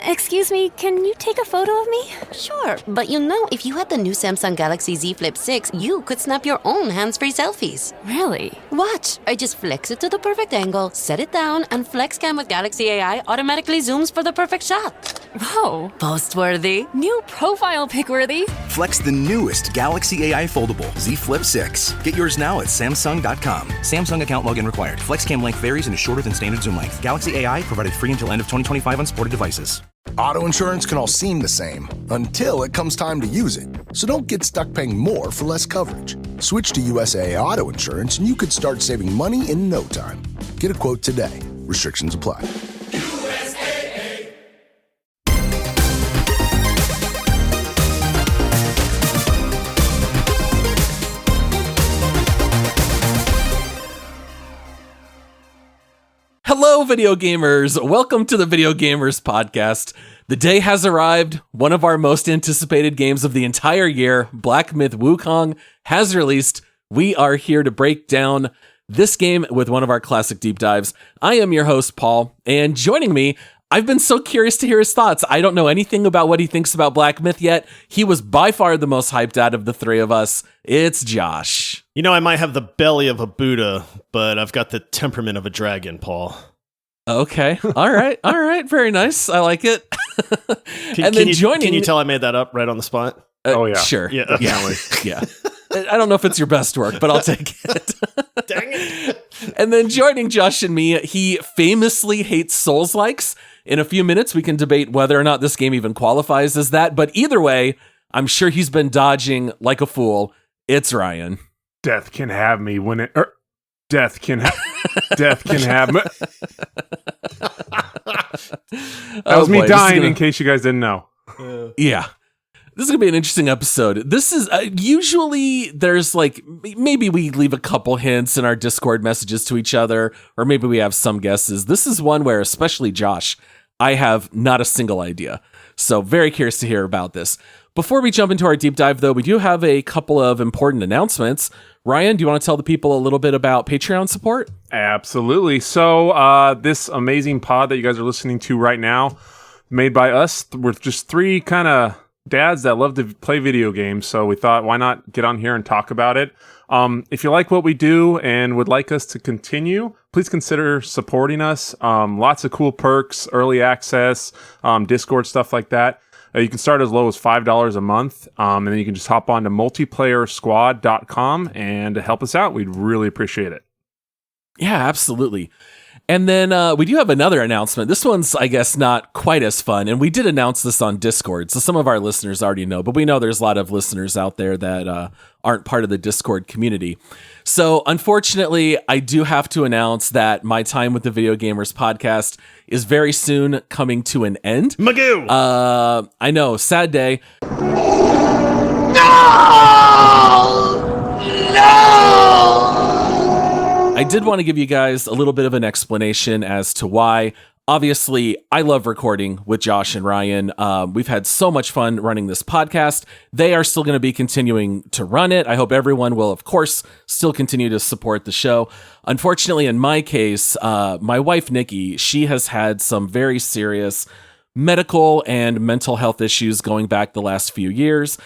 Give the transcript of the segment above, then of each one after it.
Excuse me, can you take a photo of me? Sure, but if you had the new Samsung Galaxy Z Flip 6, you could snap your own hands-free selfies. Really? Watch! I just flex it to the perfect angle, set it down, and FlexCam with Galaxy AI automatically zooms for the perfect shot. Whoa. Post-worthy. New profile pic-worthy. Flex the newest Galaxy AI foldable Z Flip 6. Get yours now at Samsung.com. Samsung account login required. FlexCam length varies and is shorter than standard zoom length. Galaxy AI provided free until end of 2025 on supported devices. Auto insurance can all seem the same until it comes time to use it. So don't get stuck paying more for less coverage. Switch to USAA Auto Insurance and you could start saving money in no time. Get a quote today. Restrictions apply. USAA. Hello, video gamers. Welcome to the Video Gamers Podcast. The day has arrived. One of our most anticipated games of the entire year, Black Myth Wukong, has released. We are here to break down this game with one of our classic deep dives. I am your host, Paul, and joining me, I've been so curious to hear his thoughts. I don't know anything about what he thinks about Black Myth yet. He was by far the most hyped out of the three of us. It's Josh. You know, I might have the belly of a Buddha, but I've got the temperament of a dragon, Paul. Okay. All right. Very nice. I like it. Can you tell I made that up right on the spot? Oh, yeah. Sure. Yeah. Definitely. Yeah. I don't know if it's your best work, but I'll take it. Dang it. And then joining Josh and me, he famously hates Souls-likes. In a few minutes, we can debate whether or not this game even qualifies as that. But either way, I'm sure he's been dodging like a fool. It's Ryan. Death can have me when it... Death can have me. That was me dying, in case you guys didn't know. Yeah. This is going to be an interesting episode. This is usually there's maybe we leave a couple hints in our Discord messages to each other, or maybe we have some guesses. This is one where, especially Josh, I have not a single idea. So very curious to hear about this. Before we jump into our deep dive, though, we do have a couple of important announcements. Ryan, do you want to tell the people a little bit about Patreon support? Absolutely. So this amazing pod that you guys are listening to right now, made by us, we're just three kind of dads that love to play video games. So we thought, why not get on here and talk about it? If you like what we do and would like us to continue, please consider supporting us. Lots of cool perks, early access, Discord, stuff like that. You can start as low as $5 a month, and then you can just hop on to multiplayersquad.com and help us out. We'd really appreciate it. Yeah, absolutely. And then we do have another announcement. This one's, I guess, not quite as fun. And we did announce this on Discord, so some of our listeners already know. But we know there's a lot of listeners out there that aren't part of the Discord community. So unfortunately, I do have to announce that my time with the Video Gamers Podcast is very soon coming to an end. Magoo! I know, sad day. I did want to give you guys a little bit of an explanation as to why. Obviously, I love recording with Josh and Ryan. We've had so much fun running this podcast. They are still going to be continuing to run it. I hope everyone will, of course, still continue to support the show. Unfortunately, in my case, my wife, Nikki, she has had some very serious medical and mental health issues going back the last few years.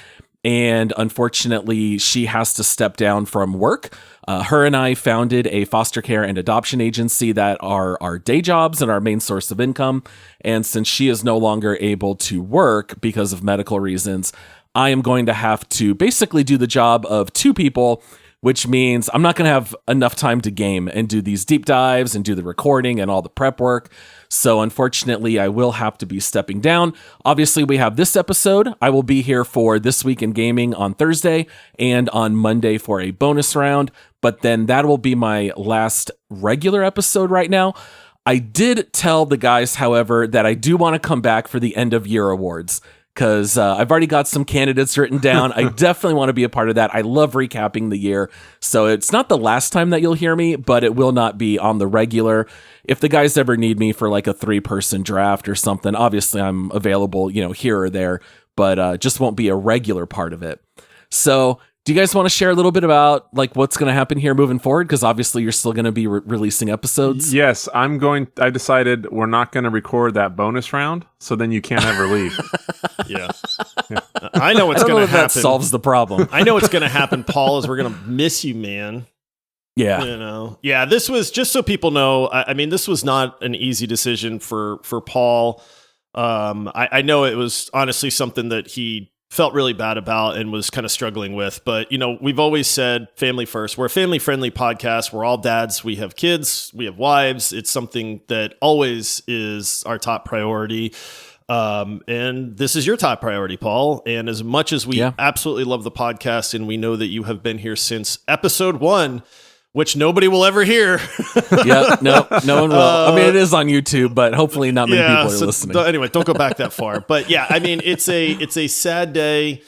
And unfortunately, she has to step down from work. Her and I founded a foster care and adoption agency that are our day jobs and our main source of income. And since she is no longer able to work because of medical reasons, I am going to have to basically do the job of two people, which means I'm not going to have enough time to game and do these deep dives and do the recording and all the prep work. So unfortunately, I will have to be stepping down. Obviously, we have this episode. I will be here for This Week in Gaming on Thursday and on Monday for a bonus round. But then that will be my last regular episode right now. I did tell the guys, however, that I do want to come back for the end of year awards, because I've already got some candidates written down. I definitely want to be a part of that. I love recapping the year. So it's not the last time that you'll hear me, but it will not be on the regular. If the guys ever need me for like a 3-person draft or something, obviously I'm available, here or there, but just won't be a regular part of it. So do you guys want to share a little bit about like what's going to happen here moving forward? Because obviously you're still going to be releasing episodes. Yes, I decided we're not going to record that bonus round, so then you can't ever leave. Yeah. I know what's I don't going know to if happen. that solves the problem. I know what's going to happen, Paul, is we're going to miss you, man. Yeah. You know. Yeah, this was, just so people know, I mean, this was not an easy decision for Paul. I know it was honestly something that he felt really bad about and was kind of struggling with. But, you know, we've always said family first. We're a family-friendly podcast. We're all dads. We have kids. We have wives. It's something that always is our top priority. And this is your top priority, Paul. And as much as we absolutely love the podcast and we know that you have been here since episode 1, which nobody will ever hear. Yeah, no one will. I mean, it is on YouTube, but hopefully not many people are listening. Anyway, don't go back that far. But yeah, I mean, it's a sad day.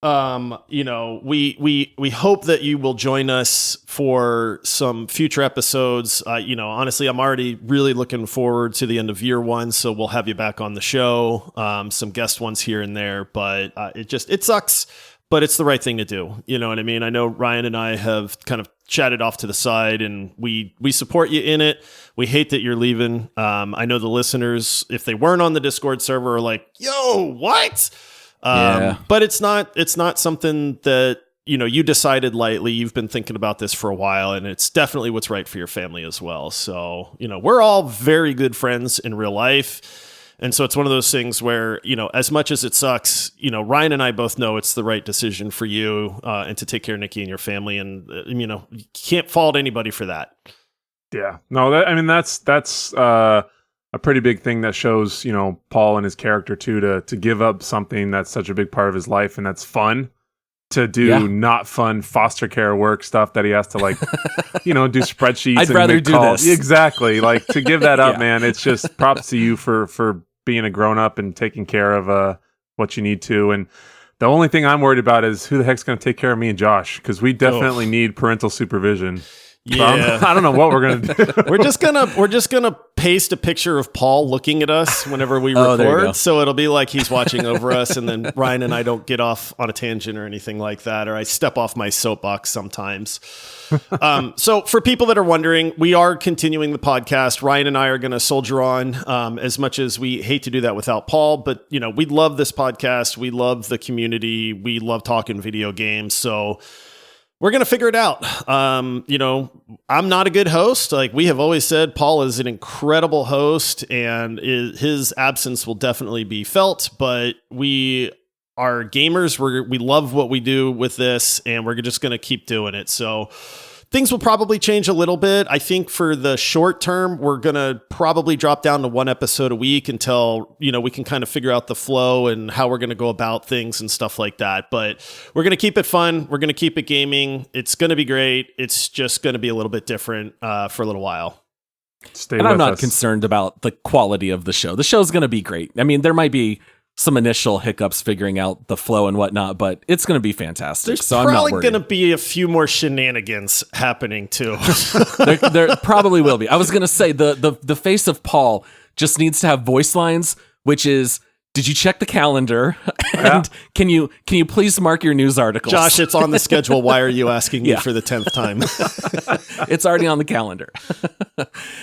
You know, we hope that you will join us for some future episodes. You know, honestly, I'm already really looking forward to the end of year 1. So we'll have you back on the show. Some guest ones here and there, but it sucks. But it's the right thing to do. You know what I mean? I know Ryan and I have kind of chatted off to the side, and we support you in it. We hate that you're leaving. I know the listeners, if they weren't on the Discord server, are like, yo, what? But it's not something that, you know, you decided lightly. You've been thinking about this for a while, and it's definitely what's right for your family as well. So, you know, we're all very good friends in real life. And so it's one of those things where, you know, as much as it sucks, you know, Ryan and I both know it's the right decision for you and to take care of Nikki and your family. And, you know, you can't fault anybody for that. Yeah. No, that's a pretty big thing that shows, you know, Paul and his character too, to give up something that's such a big part of his life and that's fun, to do not fun foster care work stuff that he has to, like, you know, do spreadsheets. I'd rather do this. Exactly. Like, to give that up, man, it's just props to you for being a grown up and taking care of what you need to. And the only thing I'm worried about is who the heck's going to take care of me and Josh, because we definitely need parental supervision. Yeah. I don't know what we're gonna do. We're just gonna paste a picture of Paul looking at us whenever we record, so it'll be like he's watching over us, and then Ryan and I don't get off on a tangent or anything like that, or I step off my soapbox sometimes. So for people that are wondering, we are continuing the podcast. Ryan and I are going to soldier on, as much as we hate to do that without Paul, but you know, we love this podcast. We love the community. We love talking video games. So we're going to figure it out. You know, I'm not a good host. Like we have always said, Paul is an incredible host, and his absence will definitely be felt, but we are gamers. We love what we do with this, and we're just going to keep doing it. So things will probably change a little bit. I think for the short term, we're going to probably drop down to 1 episode a week until, you know, we can kind of figure out the flow and how we're going to go about things and stuff like that. But we're going to keep it fun. We're going to keep it gaming. It's going to be great. It's just going to be a little bit different for a little while. I'm not concerned about the quality of the show. The show's going to be great. I mean, there might be some initial hiccups figuring out the flow and whatnot, but it's going to be fantastic. There's so I'm not probably worried. going to be a few more shenanigans happening too. there probably will be. I was going to say the face of Paul just needs to have voice lines, which is, did you check the calendar? And can you please mark your news articles? Josh, it's on the schedule. Why are you asking me for the 10th time? It's already on the calendar.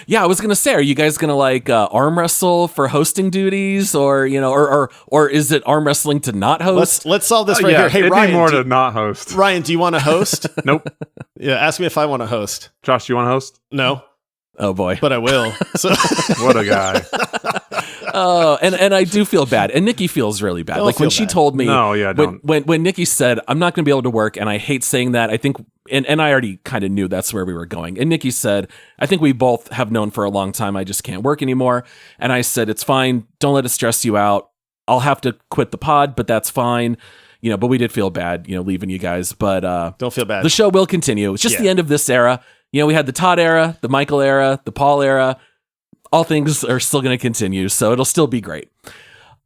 Yeah, I was gonna say, are you guys gonna like arm wrestle for hosting duties, or you know, or is it arm wrestling to not host? Let's solve this here. Hey, it'd Ryan, be more to not host. Ryan, do you want to host? Nope. Yeah, ask me if I want to host. Josh, do you want to host? No. Oh boy, but I will. So what a guy. Oh, and I do feel bad, and Nikki feels really bad. Don't like when she told me, when Nikki said, "I'm not going to be able to work," and I hate saying that. I think, and I already kind of knew that's where we were going. And Nikki said, "I think we both have known for a long time. I just can't work anymore." And I said, "It's fine. Don't let it stress you out. I'll have to quit the pod, but that's fine." You know, but we did feel bad, you know, leaving you guys. But don't feel bad. The show will continue. It's just the end of this era. You know, we had the Todd era, the Michael era, the Paul era. All things are still going to continue, so it'll still be great.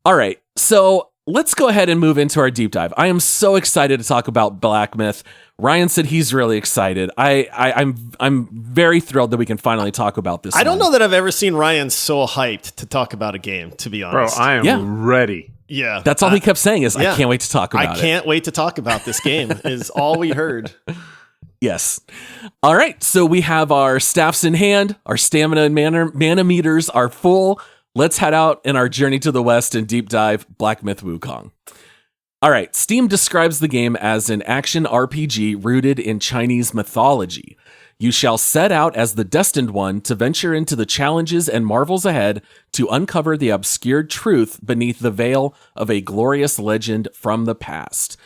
All right, so let's go ahead and move into our deep dive. I am so excited to talk about Black Myth. Ryan said he's really excited. I'm very thrilled that we can finally talk about this. I don't know that I've ever seen Ryan so hyped to talk about a game, to be honest. Bro, I am ready. Yeah. That's all he kept saying is, yeah. I can't wait to talk about it. I can't wait to talk about this game is all we heard. Yes. All right. So we have our staffs in hand. Our stamina and mana meters are full. Let's head out in our journey to the west and deep dive Black Myth Wukong. All right. Steam describes the game as an action RPG rooted in Chinese mythology. You shall set out as the destined one to venture into the challenges and marvels ahead to uncover the obscured truth beneath the veil of a glorious legend from the past.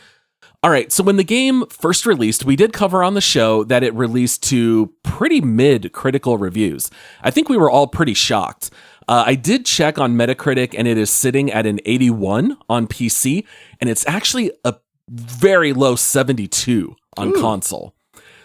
All right, so when the game first released, we did cover on the show that it released to pretty mid-critical reviews. I think we were all pretty shocked. I did check on Metacritic, and it is sitting at an 81 on PC, and it's actually a very low 72 on console.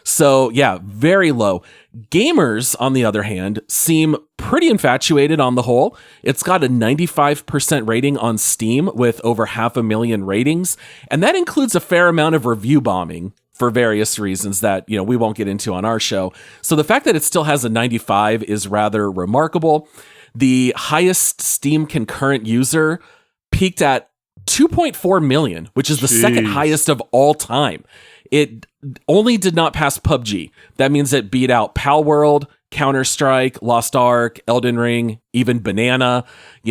So yeah, very low. Gamers, on the other hand, seem pretty infatuated on the whole. It's got a 95% rating on Steam with over 500,000 ratings, and that includes a fair amount of review bombing for various reasons that, we won't get into on our show. So the fact that it still has a 95 is rather remarkable. The highest Steam concurrent user peaked at 2.4 million, which is the second highest of all time. It only did not pass PUBG. That means it beat out Palworld, Counter-Strike, Lost Ark, Elden Ring, even Banana,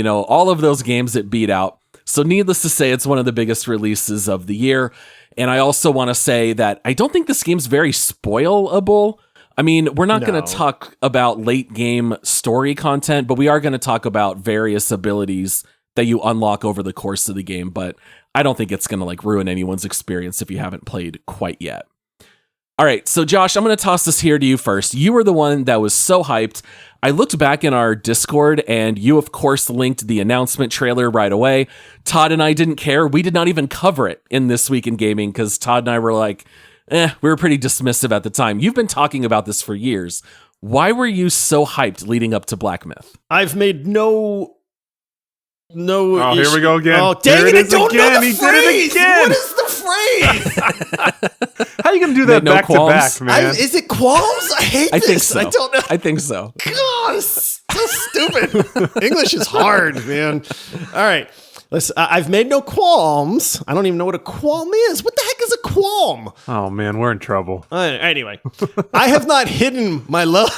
all of those games it beat out. So needless to say, it's one of the biggest releases of the year. And I also want to say that I don't think this game's very spoilable. I mean, we're not going to talk about late game story content, but we are going to talk about various abilities that you unlock over the course of the game. But I don't think it's going to ruin anyone's experience if you haven't played quite yet. All right, so Josh, I'm going to toss this here to you first. You were the one that was so hyped. I looked back in our Discord, and you, of course, linked the announcement trailer right away. Todd and I didn't care. We did not even cover it in This Week in Gaming because Todd and I were like, we were pretty dismissive at the time. You've been talking about this for years. Why were you so hyped leading up to Black Myth? I've made no. Oh, here we go again. Oh, dang it! I don't know the He phrase. did it again. What is the phrase? How are you going to do that back to back, man? Is it qualms? I hate this. Think so. I don't know. I think so. God, it's so stupid. English is hard, man. All right. Listen, I've made no qualms. I don't even know what a qualm is. What the heck is a qualm? Oh, man, we're in trouble. Anyway, I have not hidden my love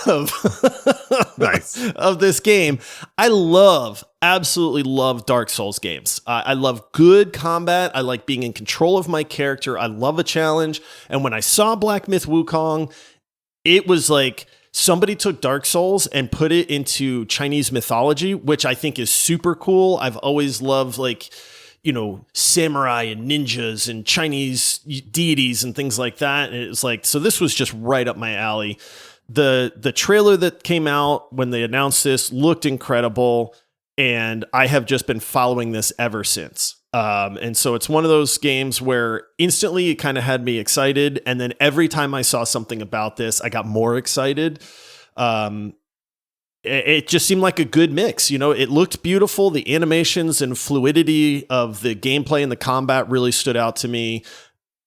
of this game. I absolutely love Dark Souls games. I love good combat. I like being in control of my character. I love a challenge. And when I saw Black Myth Wukong, it was like somebody took Dark Souls and put it into Chinese mythology, which I think is super cool. I've always loved samurai and ninjas and Chinese deities and things like that. And it's like, so this was just right up my alley. The trailer that came out when they announced this looked incredible, and I have just been following this ever since. And so it's one of those games where instantly it kind of had me excited. And then every time I saw something about this, I got more excited. It just seemed like a good mix. It looked beautiful. The animations and fluidity of the gameplay and the combat really stood out to me.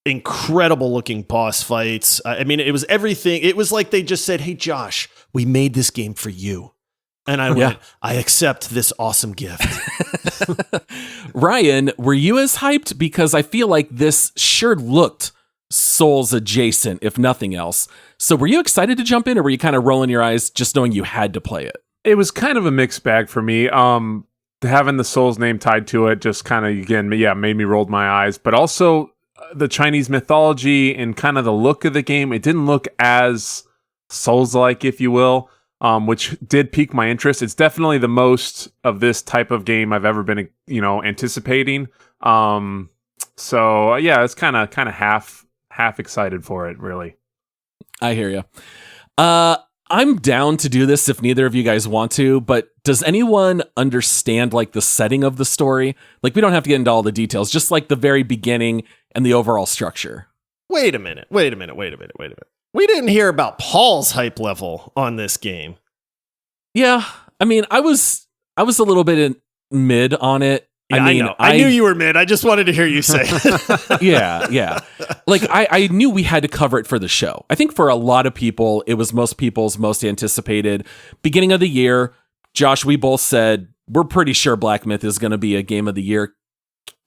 Incredible looking boss fights. I mean, it was everything. It was like they just said, "Hey, Josh, we made this game for you." And I went, I accept this awesome gift. Ryan, were you as hyped? Because I feel like this sure looked Souls adjacent, if nothing else. So were you excited to jump in, or were you kind of rolling your eyes just knowing you had to play it? It was kind of a mixed bag for me. Having the Souls name tied to it just kind of, again, made me roll my eyes. But also the Chinese mythology and kind of the look of the game, it didn't look as Souls-like, if you will. Which did pique my interest. It's definitely the most of this type of game I've ever been, anticipating. So it's kind of half excited for it, really. I hear you. I'm down to do this if neither of you guys want to, but does anyone understand the setting of the story? We don't have to get into all the details, just the very beginning and the overall structure. Wait a minute. We didn't hear about Paul's hype level on this game. Yeah, I mean, I was a little bit in mid on it. Yeah, I know. I knew you were mid. I just wanted to hear you say it. Yeah. I knew we had to cover it for the show. I think for a lot of people, it was most people's most anticipated beginning of the year. Josh, we both said we're pretty sure Black Myth is going to be a game of the year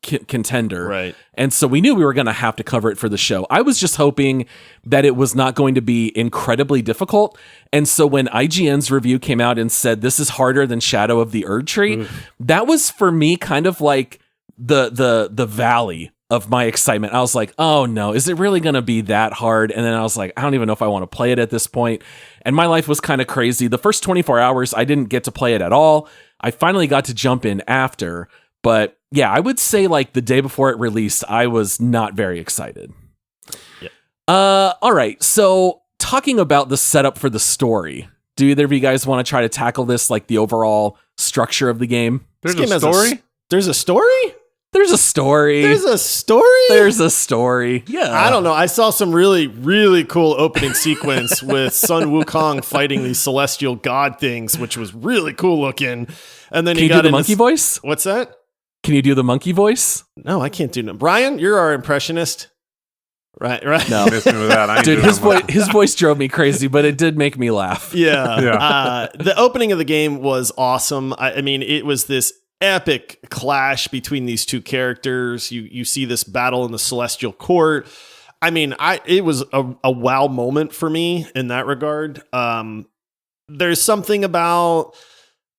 contender. Right. And so we knew we were going to have to cover it for the show. I was just hoping that it was not going to be incredibly difficult. And so when IGN's review came out and said this is harder than Shadow of the Erd Tree, that was for me kind of like the valley of my excitement. I was like, oh no, is it really going to be that hard? And then I was like, I don't even know if I want to play it at this point. And my life was kind of crazy. The first 24 hours, I didn't get to play it at all. I finally got to jump in after. But yeah, I would say like the day before it released, I was not very excited. Yeah. All right. So talking about the setup for the story, do either of you guys want to try to tackle this, like the overall structure of the game? There's a story? There's a story? There's a story. There's a story? There's a story. Yeah. I don't know. I saw some really, really cool opening sequence with Sun Wukong fighting these celestial god things, which was really cool looking. And then Can you do the monkey voice? What's that? Can you do the monkey voice? No, I can't do no. Brian, you're our impressionist. Right. No. Miss me with that. I ain't Dude, doing his voice drove me crazy, but it did make me laugh. Yeah. The opening of the game was awesome. I mean, it was this epic clash between these two characters. You see this battle in the Celestial Court. I mean, it was a wow moment for me in that regard. There's something about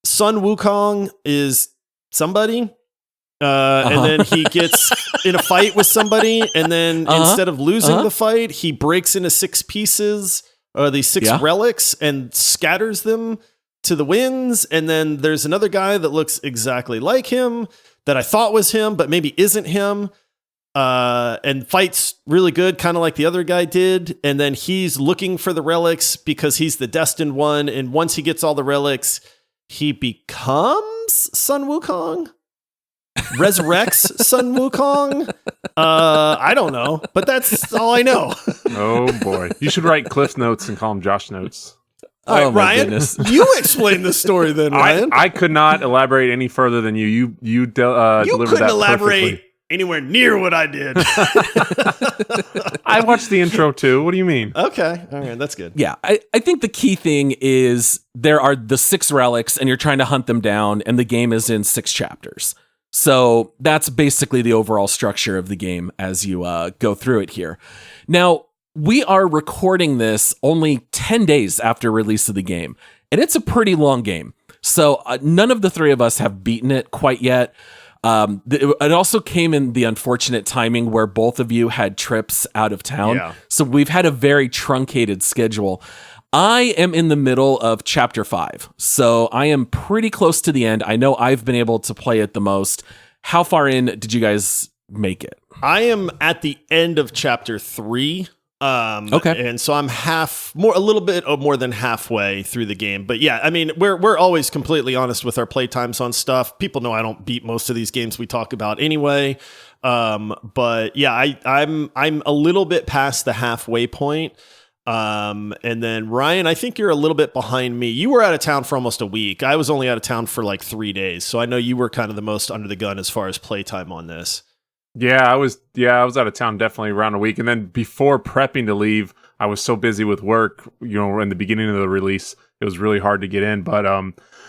Sun Wukong is somebody. And then he gets in a fight with somebody, and then instead of losing the fight, he breaks into 6 pieces, these 6 relics, and scatters them to the winds. And then there's another guy that looks exactly like him that I thought was him, but maybe isn't him, and fights really good, kind of like the other guy did. And then he's looking for the relics because he's the destined one. And once he gets all the relics, he becomes Sun Wukong. Resurrects Sun Wukong? I don't know, but that's all I know. Oh boy. You should write Cliff Notes and call them Josh Notes. All right, Ryan, goodness. you explain the story then, Ryan. I could not elaborate any further than you. You delivered couldn't that elaborate perfectly. Anywhere near what I did. I watched the intro too. What do you mean? Okay. All right. That's good. Yeah, I think the key thing is there are the 6 relics and you're trying to hunt them down, and the game is in 6 chapters. So that's basically the overall structure of the game as you go through it here. Now, we are recording this only 10 days after release of the game, and it's a pretty long game. So none of the 3 of us have beaten it quite yet. It also came in the unfortunate timing where both of you had trips out of town. Yeah. So we've had a very truncated schedule. I am in the middle of chapter 5, so I am pretty close to the end. I know I've been able to play it the most. How far in did you guys make it? I am at the end of chapter 3. Okay. And so I'm a little bit more than halfway through the game. But yeah, I mean, we're always completely honest with our playtimes on stuff. People know I don't beat most of these games we talk about anyway. But yeah, I'm a little bit past the halfway point. And then Ryan, I think you're a little bit behind me. You were out of town for almost a week. I was only out of town for like 3 days. So I know you were kind of the most under the gun as far as playtime on this. Yeah, I was out of town definitely around a week. And then before prepping to leave, I was so busy with work, in the beginning of the release, it was really hard to get in. But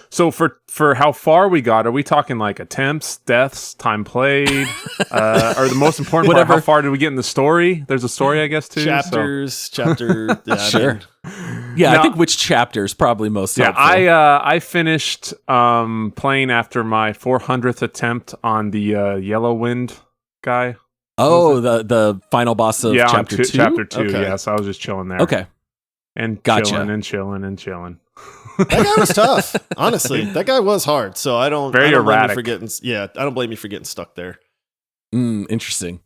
so for how far we got, are we talking like attempts, deaths, time played, or the most important part, how far did we get in the story? There's a story, I guess, too. Chapter. Yeah, Sure. I think which chapter is probably most helpful. I finished playing after my 400th attempt on the Yellow Wind guy. Oh, the final boss of chapter 2? Chapter 2, okay. Yeah, so I was just chilling there. Okay. And Gotcha. chilling and chilling. That guy was tough. Honestly, that guy was hard. So I don't blame erratic. you for I don't blame you for getting stuck there. Interesting.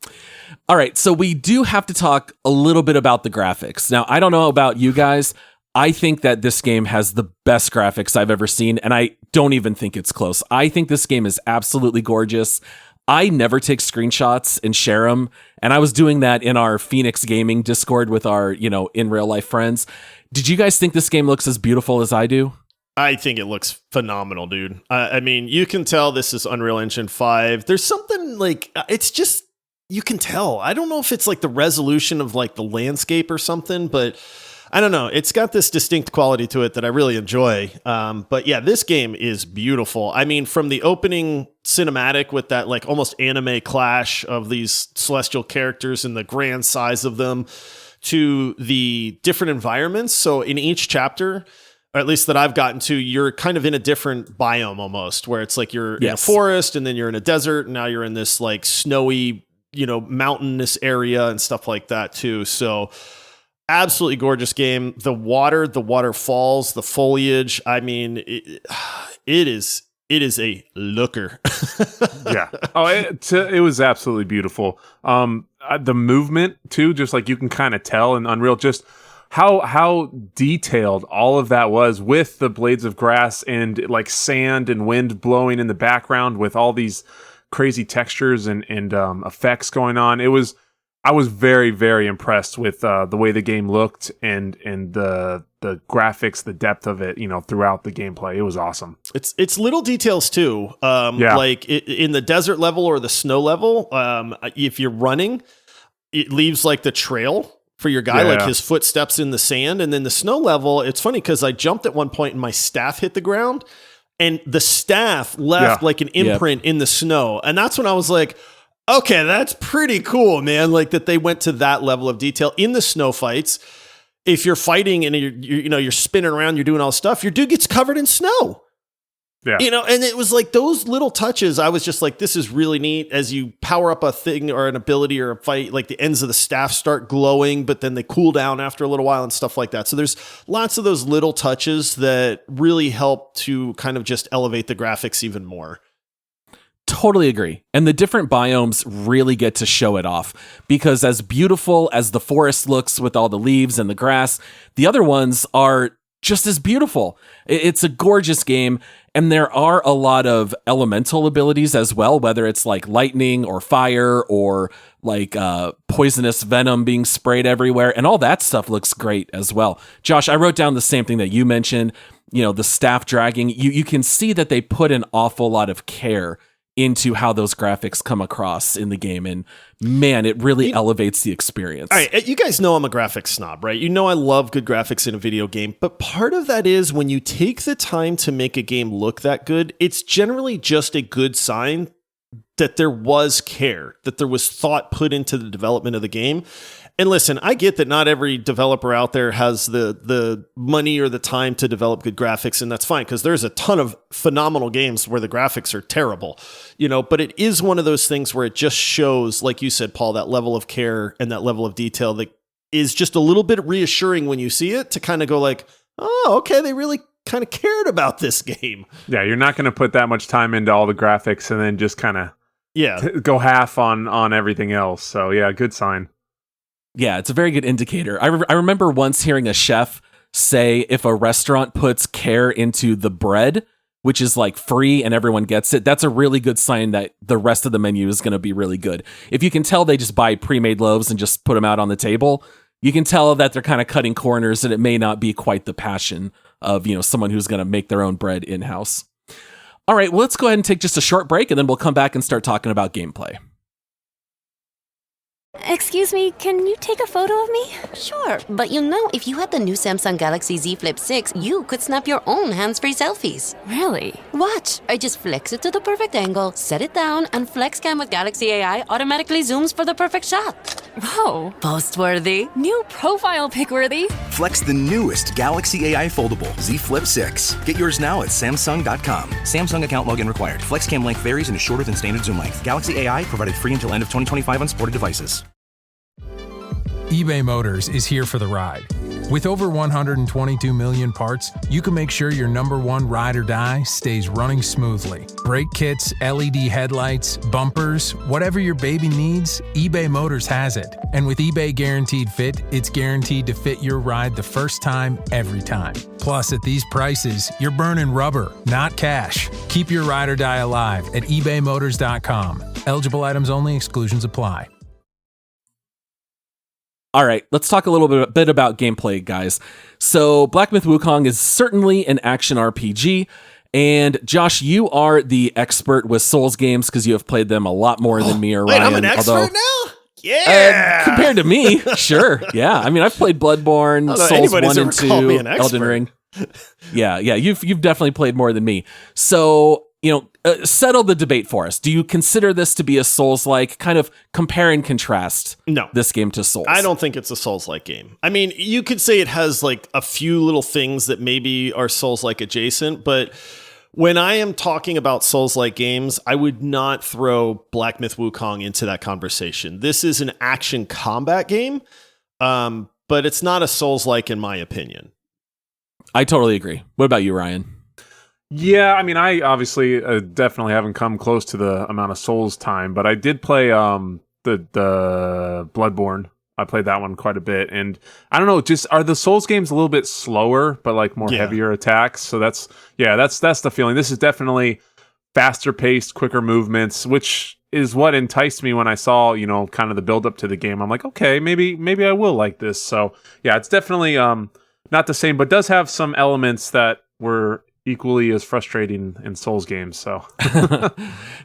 All right, so we do have to talk a little bit about the graphics. Now, I don't know about you guys. I think that this game has the best graphics I've ever seen, and I don't even think it's close. I think this game is absolutely gorgeous. I never take screenshots and share them, and I was doing that in our Phoenix Gaming Discord with our, in real life friends. Did you guys think this game looks as beautiful as I do? I think it looks phenomenal, dude. I mean, you can tell this is Unreal Engine 5. There's something like, it's just, you can tell. I don't know if it's like the resolution of like the landscape or something, but I don't know. It's got this distinct quality to it that I really enjoy. But yeah, this game is beautiful. I mean, from the opening cinematic with that like almost anime clash of these celestial characters and the grand size of them to the different environments. So in each chapter, or at least that I've gotten to, you're kind of in a different biome almost, where it's like you're in a forest and then you're in a desert and now you're in this like snowy, mountainous area and stuff like that too. So absolutely gorgeous game. The waterfalls, the foliage. I mean, it is a looker. Yeah. Oh, it was absolutely beautiful. The movement too, just like you can kind of tell in Unreal, just how detailed all of that was with the blades of grass and like sand and wind blowing in the background with all these crazy textures and effects going on. I was very, very impressed with the way the game looked and the graphics, the depth of it, throughout the gameplay. It was awesome. It's little details too. Like in the desert level or the snow level, if you're running, it leaves like the trail for your guy, like his footsteps in the sand. And then the snow level, it's funny because I jumped at one point and my staff hit the ground and the staff left like an imprint in the snow. And that's when I was like, okay, that's pretty cool, man. Like that they went to that level of detail in the snow fights. If you're fighting and you're spinning around, you're doing all this stuff, your dude gets covered in snow. Yeah. And it was like those little touches. I was just like, this is really neat. As you power up a thing or an ability or a fight, like the ends of the staff start glowing, but then they cool down after a little while and stuff like that. So there's lots of those little touches that really help to kind of just elevate the graphics even more. Totally agree. And the different biomes really get to show it off because as beautiful as the forest looks with all the leaves and the grass, the other ones are just as beautiful. It's a gorgeous game. And there are a lot of elemental abilities as well, whether it's like lightning or fire or like poisonous venom being sprayed everywhere. And all that stuff looks great as well. Josh, I wrote down the same thing that you mentioned, the staff dragging. You can see that they put an awful lot of care into how those graphics come across in the game. And man, it really elevates the experience. All right, you guys know I'm a graphics snob, right? I love good graphics in a video game, but part of that is when you take the time to make a game look that good, it's generally just a good sign that there was care, that there was thought put into the development of the game. And listen, I get that not every developer out there has the money or the time to develop good graphics, and that's fine because there's a ton of phenomenal games where the graphics are terrible, but it is one of those things where it just shows, like you said, Paul, that level of care and that level of detail that is just a little bit reassuring when you see it to kind of go like, oh, okay, they really kind of cared about this game. Yeah, you're not going to put that much time into all the graphics and then just kind of go half on everything else. So yeah, good sign. Yeah, it's a very good indicator. I remember once hearing a chef say if a restaurant puts care into the bread, which is like free and everyone gets it, that's a really good sign that the rest of the menu is going to be really good. If you can tell they just buy pre-made loaves and just put them out on the table, you can tell that they're kind of cutting corners and it may not be quite the passion of, someone who's going to make their own bread in-house. All right, well, let's go ahead and take just a short break and then we'll come back and start talking about gameplay. Excuse me, can you take a photo of me? Sure, but if you had the new Samsung Galaxy Z Flip 6, you could snap your own hands-free selfies. Really? Watch. I just flex it to the perfect angle, set it down, and FlexCam with Galaxy AI automatically zooms for the perfect shot. Whoa. Post-worthy. New profile pic-worthy. Flex the newest Galaxy AI foldable Z Flip 6. Get yours now at Samsung.com. Samsung account login required. FlexCam length varies and is shorter than standard zoom length. Galaxy AI provided free until end of 2025 on supported devices. eBay Motors is here for the ride. With over 122 million parts, you can make sure your number one ride or die stays running smoothly. Brake kits, LED headlights, bumpers, whatever your baby needs, eBay Motors has it. And with eBay Guaranteed Fit, it's guaranteed to fit your ride the first time, every time. Plus, at these prices, you're burning rubber, not cash. Keep your ride or die alive at ebaymotors.com. Eligible items only, exclusions apply. All right, let's talk a little bit about gameplay, guys. So Black Myth Wukong is certainly an action RPG. And Josh, you are the expert with Souls games because you have played them a lot more than me or Ryan. Wait, I'm an expert now? Yeah. Compared to me, sure. Yeah. I mean, I've played Bloodborne, Souls anybody's 1 and ever called me 2, an Elden expert. Ring. Yeah. You've definitely played more than me. So, settle the debate for us. Do you consider this to be a Souls-like, kind of compare and contrast this game to Souls? I don't think it's a Souls-like game. I mean, you could say it has like a few little things that maybe are Souls-like adjacent, but when I am talking about Souls-like games, I would not throw Black Myth Wukong into that conversation. This is an action combat game, but it's not a Souls-like in my opinion. I totally agree. What about you, Ryan? Yeah, I mean, I obviously definitely haven't come close to the amount of Souls time, but I did play the Bloodborne. I played that one quite a bit, and I don't know, just are the Souls games a little bit slower, but like more heavier attacks? So that's the feeling. This is definitely faster paced, quicker movements, which is what enticed me when I saw, kind of the build up to the game. I'm like, okay, maybe I will like this. So yeah, it's definitely not the same, but does have some elements that were equally as frustrating in Souls games. So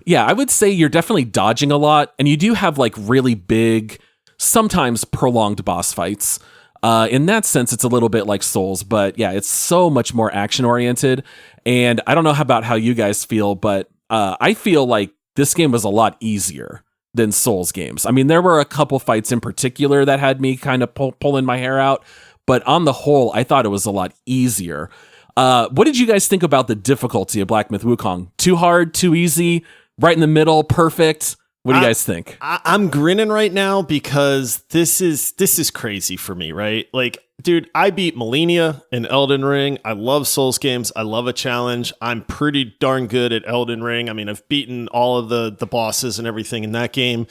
yeah, I would say you're definitely dodging a lot, and you do have like really big, sometimes prolonged boss fights. In that sense, it's a little bit like Souls, but yeah, it's so much more action oriented. And I don't know about how you guys feel, but I feel like this game was a lot easier than Souls games. I mean, there were a couple fights in particular that had me kind of pulling my hair out, but on the whole, I thought it was a lot easier. What did you guys think about the difficulty of Black Myth Wukong? Too hard, too easy, right in the middle, perfect? What do you guys think? I'm grinning right now because this is crazy for me, right? Like, dude, I beat Millennia in Elden Ring. I love Souls games. I love a challenge. I'm pretty darn good at Elden Ring. I mean, I've beaten all of the bosses and everything in that game.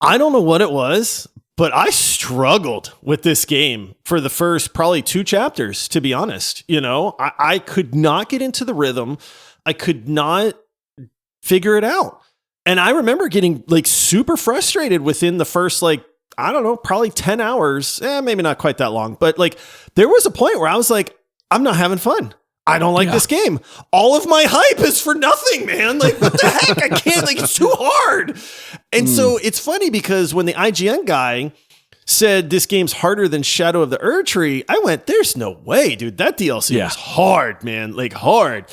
I don't know what it was, but I struggled with this game for the first probably 2 chapters, to be honest. I could not get into the rhythm. I could not figure it out. And I remember getting like super frustrated within the first, like, I don't know, probably 10 hours. Maybe not quite that long. But like, there was a point where I was like, I'm not having fun. I don't like this game. All of my hype is for nothing, man. Like, what the heck? I can't, like, it's too hard. And so it's funny because when the IGN guy said this game's harder than Shadow of the Erdtree, I went, there's no way, dude. That DLC is hard, man. Like, hard.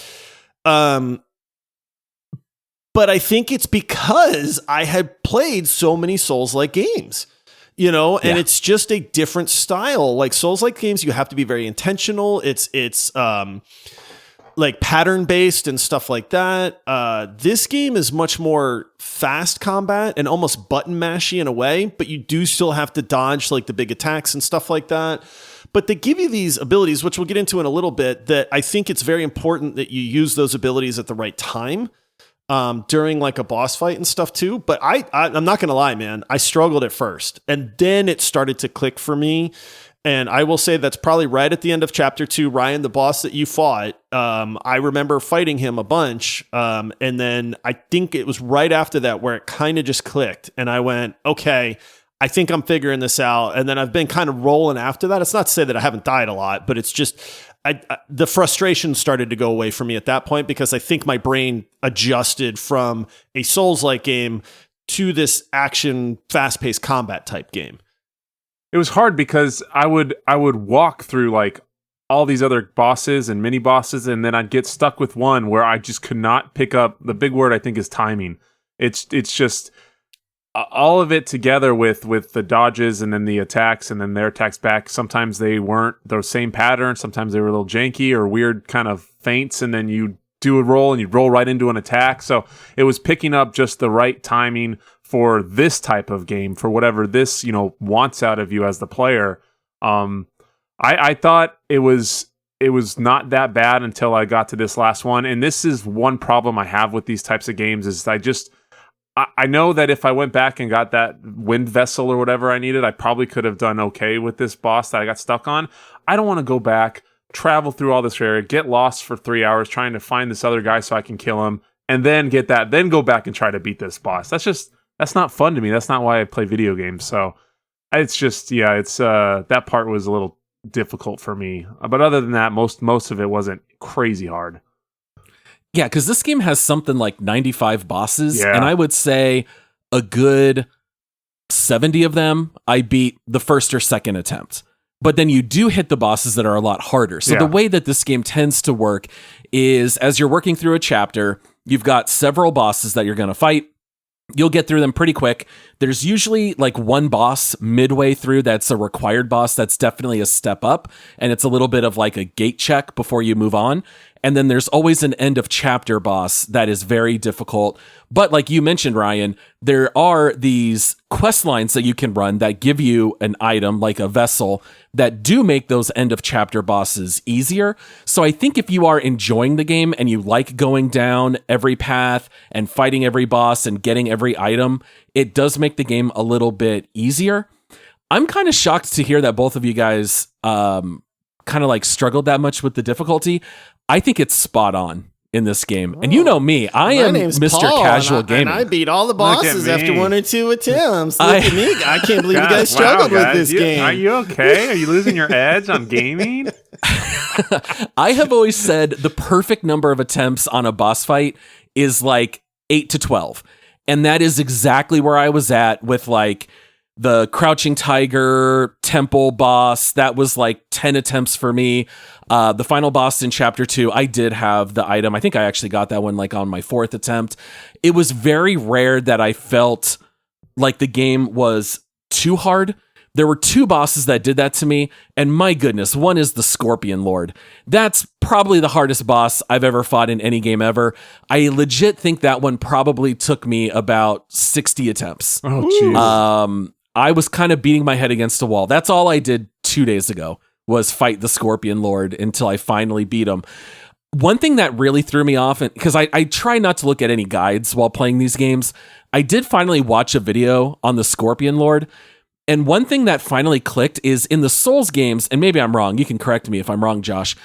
But I think it's because I had played so many Souls-like games, and it's just a different style. Like Souls-like games, you have to be very intentional. It's like pattern-based and stuff like that. This game is much more fast combat and almost button mashy in a way, but you do still have to dodge like the big attacks and stuff like that. But they give you these abilities, which we'll get into in a little bit, that I think it's very important that you use those abilities at the right time. During like a boss fight and stuff too. But I'm not going to lie, man. I struggled at first and then it started to click for me. And I will say that's probably right at the end of chapter 2, Ryan, the boss that you fought. I remember fighting him a bunch. And then I think it was right after that where it kind of just clicked and I went, okay, I think I'm figuring this out. And then I've been kind of rolling after that. It's not to say that I haven't died a lot, but it's just, the frustration started to go away for me at that point because I think my brain adjusted from a Souls-like game to this action, fast-paced combat type game. It was hard because I would walk through like all these other bosses and mini bosses, and then I'd get stuck with one where I just could not pick up. The big word I think is timing. It's just all of it together with the dodges and then the attacks and then their attacks back. Sometimes they weren't the same pattern. Sometimes they were a little janky or weird kind of feints. And then you do a roll and you'd roll right into an attack. So it was picking up just the right timing for this type of game, for whatever this, wants out of you as the player. I thought it was not that bad until I got to this last one. And this is one problem I have with these types of games is I know that if I went back and got that wind vessel or whatever I needed, I probably could have done okay with this boss that I got stuck on. I don't want to go back, travel through all this area, get lost for 3 hours trying to find this other guy so I can kill him, and then then go back and try to beat this boss. That's not fun to me. That's not why I play video games. So it's just, that part was a little difficult for me. But other than that, most of it wasn't crazy hard. Yeah, because this game has something like 95 bosses, Yeah. and I would say a good 70 of them, I beat the first or second attempt. But then you do hit the bosses that are a lot harder. So the way that this game tends to work is as you're working through a chapter, you've got several bosses that you're going to fight. You'll get through them pretty quick. There's usually like one boss midway through that's a required boss that's definitely a step up, and it's a little bit of like a gate check before you move on. And then there's always an end of chapter boss that is very difficult. But like you mentioned, Ryan, there are these quest lines that you can run that give you an item like a vessel that do make those end of chapter bosses easier. So I think if you are enjoying the game and you like going down every path and fighting every boss and getting every item, it does make the game a little bit easier. I'm kind of shocked to hear that both of you guys kind of like struggled that much with the difficulty. I think it's spot on in this game. And you know me, I am Mr. Paul, Casual and Gaming. I beat all the bosses after 1 or 2 attempts. Look at me. I can't believe you guys struggled with this game. Are you okay? Are you losing your edge on gaming? I have always said the perfect number of attempts on a boss fight is like 8 to 12. And that is exactly where I was at with like the Crouching Tiger temple boss. That was like 10 attempts for me. The final boss in chapter 2, I did have the item. I think I actually got that one like on my 4th attempt. It was very rare that I felt like the game was too hard. There were 2 bosses that did that to me, and my goodness, one is the Scorpion Lord. That's probably the hardest boss I've ever fought in any game ever. I legit think that one probably took me about 60 attempts. Oh, jeez. I was kind of beating my head against a wall. That's all I did 2 days ago was fight the Scorpion Lord until I finally beat him. One thing that really threw me off, because I try not to look at any guides while playing these games, I did finally watch a video on the Scorpion Lord. And one thing that finally clicked is in the Souls games, and maybe I'm wrong, you can correct me if I'm wrong, Josh.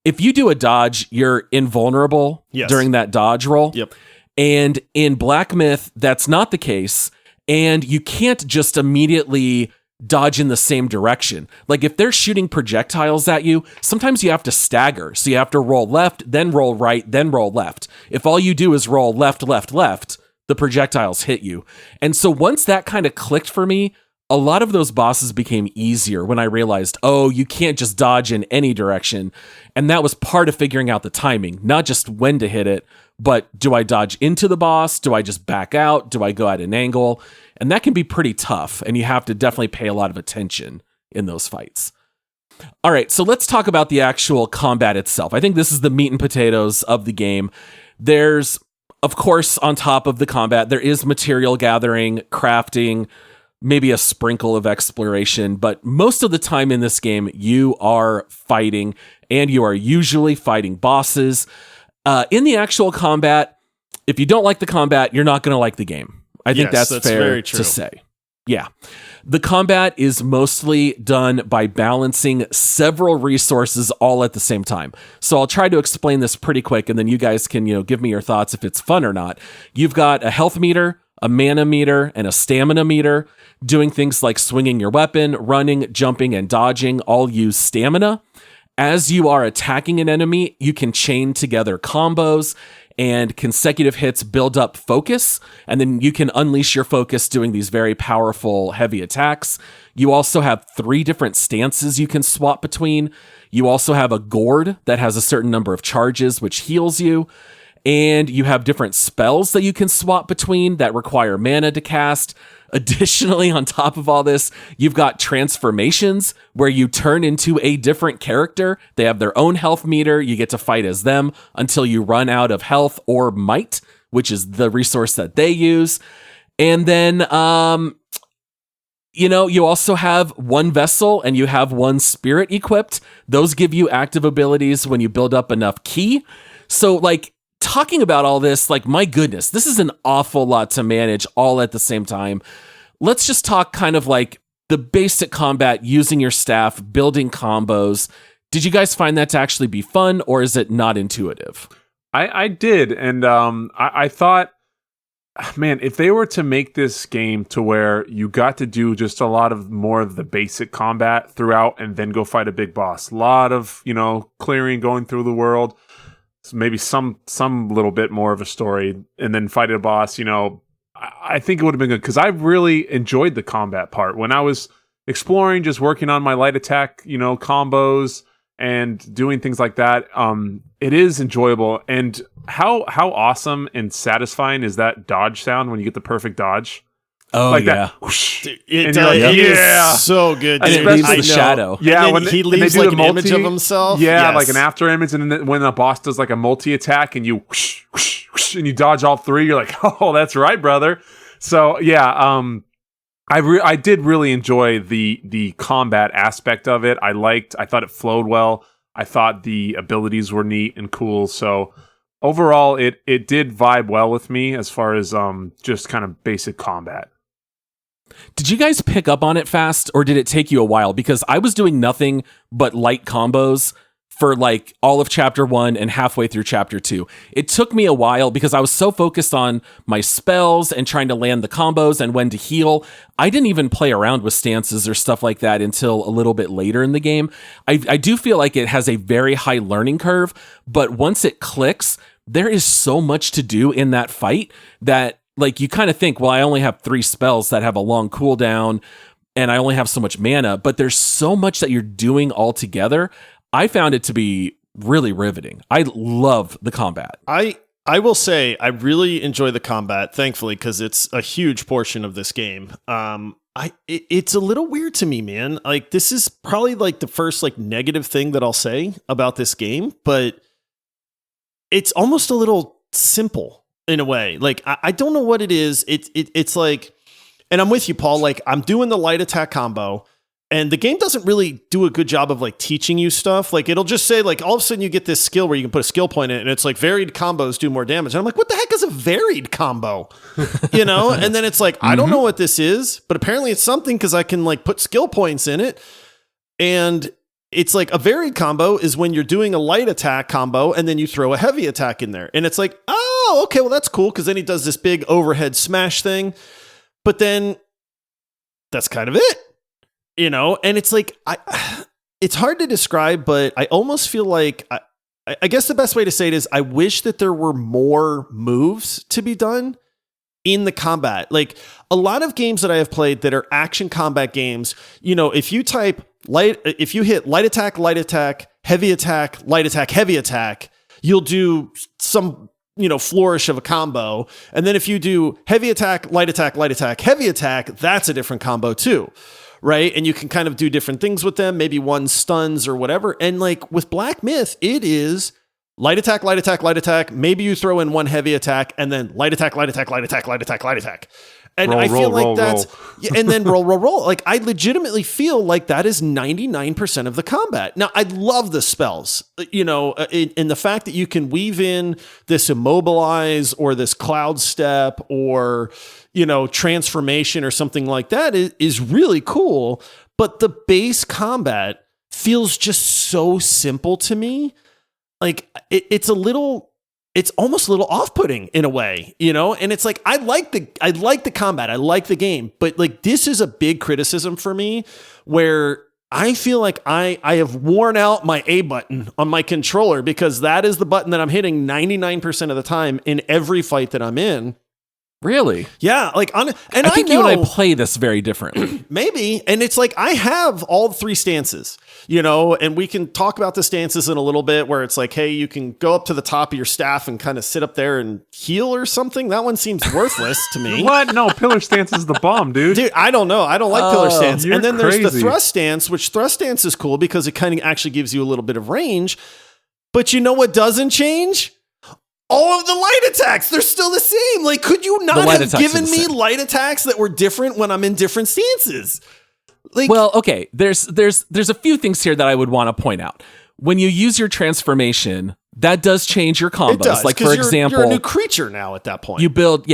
If you do a dodge, you're invulnerable during that dodge roll. Yep. And in Black Myth, that's not the case. And you can't just immediately dodge in the same direction. Like if they're shooting projectiles at you, sometimes you have to stagger. So you have to roll left, then roll right, then roll left. If all you do is roll left, left, left, the projectiles hit you. And so once that kind of clicked for me, a lot of those bosses became easier when I realized, oh, you can't just dodge in any direction. And that was part of figuring out the timing, not just when to hit it, but do I dodge into the boss? Do I just back out? Do I go at an angle? And that can be pretty tough, and you have to definitely pay a lot of attention in those fights. All right, so let's talk about the actual combat itself. I think this is the meat and potatoes of the game. There's, of course, on top of the combat, there is material gathering, crafting, maybe a sprinkle of exploration, but most of the time in this game, you are fighting, and you are usually fighting bosses. In the actual combat, if you don't like the combat, you're not going to like the game. I think that's fair to say. Yeah. The combat is mostly done by balancing several resources all at the same time. So I'll try to explain this pretty quick, and then you guys can, give me your thoughts if it's fun or not. You've got a health meter, a mana meter, and a stamina meter. Doing things like swinging your weapon, running, jumping, and dodging all use stamina. As you are attacking an enemy, you can chain together combos, and consecutive hits build up focus, and then you can unleash your focus doing these very powerful, heavy attacks. You also have 3 different stances you can swap between. You also have a gourd that has a certain number of charges, which heals you. And you have different spells that you can swap between that require mana to cast. Additionally, on top of all this, you've got transformations where you turn into a different character. They have their own health meter. You get to fight as them until you run out of health or might, which is the resource that they use. And then, you also have one vessel and you have one spirit equipped. Those give you active abilities when you build up enough ki. So, talking about all this, my goodness, this is an awful lot to manage all at the same time. Let's just talk kind of the basic combat, using your staff, building combos. Did you guys find that to actually be fun, or is it not intuitive? I did, and I thought, man, if they were to make this game to where you got to do just a lot of more of the basic combat throughout and then go fight a big boss, a lot of, clearing, going through the world, maybe some little bit more of a story, and then fight a boss, I think it would have been good because I really enjoyed the combat part when I was exploring, just working on my light attack, combos and doing things like that. It is enjoyable. And how awesome and satisfying is that dodge sound when you get the perfect dodge? Oh, like yeah. that. Whoosh, It like, is so good. And it leaves the shadow. Yeah, when he leaves like an image of himself. Yeah, Yes. like an after image, and then when a boss does like a multi attack, and you whoosh, whoosh, whoosh, and you dodge all three, you're like, oh, that's right, brother. So yeah, I did really enjoy the combat aspect of it. I thought it flowed well. I thought the abilities were neat and cool. So overall, it did vibe well with me as far as just kind of basic combat. Did you guys pick up on it fast, or did it take you a while? Because I was doing nothing but light combos for like all of chapter 1 and halfway through chapter 2. It took me a while because I was so focused on my spells and trying to land the combos and when to heal. I didn't even play around with stances or stuff like that until a little bit later in the game. I do feel like it has a very high learning curve, but once it clicks, there is so much to do in that fight that like you kind of think, well, I only have 3 spells that have a long cooldown and I only have so much mana, but there's so much that you're doing all together. I found it to be really riveting. I love the combat. I will say I really enjoy the combat, thankfully, because it's a huge portion of this game. It's a little weird to me, man. Like this is probably like the first like negative thing that I'll say about this game, but it's almost a little simple in a way. Like I don't know what it is. It's like, and I'm with you, Paul. Like I'm doing the light attack combo. And the game doesn't really do a good job of like teaching you stuff. Like it'll just say like all of a sudden you get this skill where you can put a skill point in it and it's like varied combos do more damage. And I'm like, what the heck is a varied combo? And then it's like, I don't know what this is, but apparently it's something because I can like put skill points in it. And it's like a varied combo is when you're doing a light attack combo and then you throw a heavy attack in there. And it's like, oh, okay, well that's cool. Cause then he does this big overhead smash thing, but then that's kind of it. And it's like, it's hard to describe, but I almost feel like, I guess the best way to say it is I wish that there were more moves to be done in the combat. Like a lot of games that I have played that are action combat games, if you if you hit light attack, heavy attack, light attack, heavy attack, you'll do some, flourish of a combo. And then if you do heavy attack, light attack, heavy attack, that's a different combo too. Right. And you can kind of do different things with them. Maybe one stuns or whatever. And like with Black Myth, it is light attack. Maybe you throw in one heavy attack and then light attack. And I feel like that's, and then roll. Like I legitimately feel like that is 99% of the combat. Now I love the spells, in the fact that you can weave in this immobilize or this cloud step or, transformation or something like that is really cool. But the base combat feels just so simple to me. Like it's almost a little off-putting in a way, and it's like, I like the combat. I like the game, but like, this is a big criticism for me where I feel like I have worn out my A button on my controller because that is the button that I'm hitting 99% of the time in every fight that I'm in. Really? Yeah. Like, I think you and I play this very differently. Maybe. And it's like, I have all 3 stances, and we can talk about the stances in a little bit where it's like, hey, you can go up to the top of your staff and kind of sit up there and heal or something. That one seems worthless to me. What? No, pillar stance is the bomb, dude. Dude, I don't know. I don't like pillar stance. And then there's the crazy. thrust stance, which thrust stance is cool because it kind of actually gives you a little bit of range. But you know what doesn't change? All of the light attacks, they're still the same. Like, could you not have given me light attacks that were different when I'm in different stances? Like, well, okay, there's a few things here that I would want to point out. When you use your transformation, that does change your combos. It does, like, for example, you're a new creature now at that point. You build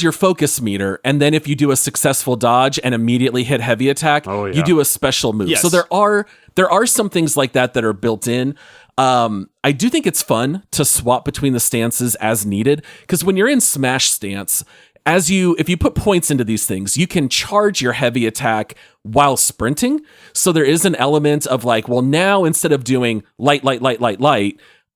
your focus meter, and then if you do a successful dodge and immediately hit heavy attack, you do a special move. Yes. So there are some things like that are built in. I do think it's fun to swap between the stances as needed, because when you're in smash stance, if you put points into these things, you can charge your heavy attack while sprinting. So there is an element of like, well, now instead of doing light,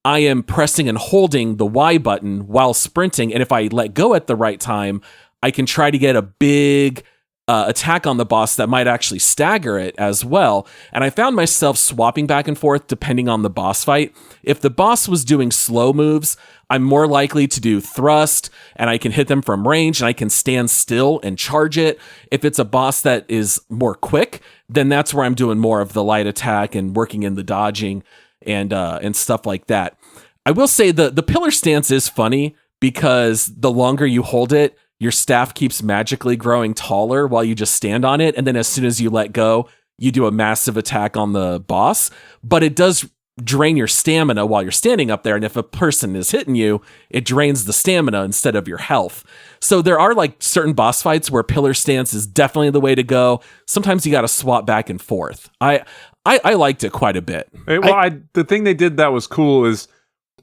I am pressing and holding the Y button while sprinting. And if I let go at the right time, I can try to get a big attack on the boss that might actually stagger it as well. And I found myself swapping back and forth depending on the boss fight. If the boss was doing slow moves, I'm more likely to do thrust, and I can hit them from range, and I can stand still and charge it. If it's a boss that is more quick, then that's where I'm doing more of the light attack and working in the dodging and stuff like that. I will say the pillar stance is funny because the longer you hold it, your staff keeps magically growing taller while you just stand on it. And then as soon as you let go, you do a massive attack on the boss. But it does drain your stamina while you're standing up there. And if a person is hitting you, it drains the stamina instead of your health. So there are like certain boss fights where pillar stance is definitely the way to go. Sometimes you got to swap back and forth. I liked it quite a bit. The thing they did that was cool is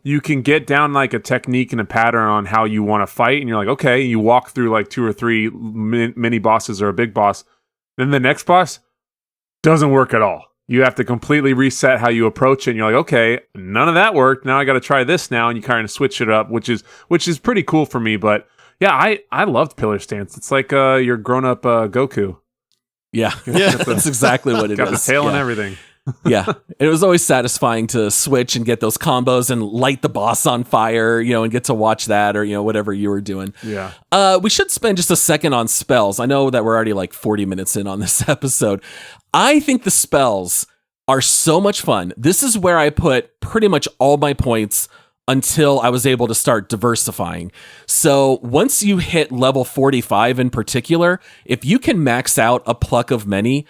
you can get down like a technique and a pattern on how you want to fight, and you're like, okay, you walk through like 2 or 3 mini bosses or a big boss. Then the next boss doesn't work at all. You have to completely reset how you approach it, and you're like, okay, none of that worked. Now I got to try this now, and you kind of switch it up, which is pretty cool for me. But yeah, I loved pillar stance. It's like your grown up Goku. Yeah, that's exactly what it got is. The tail and everything. Yeah, it was always satisfying to switch and get those combos and light the boss on fire, and get to watch that or, whatever you were doing. Yeah. We should spend just a second on spells. I know that we're already like 40 minutes in on this episode. I think the spells are so much fun. This is where I put pretty much all my points until I was able to start diversifying. So once you hit level 45 in particular, if you can max out a pluck of many,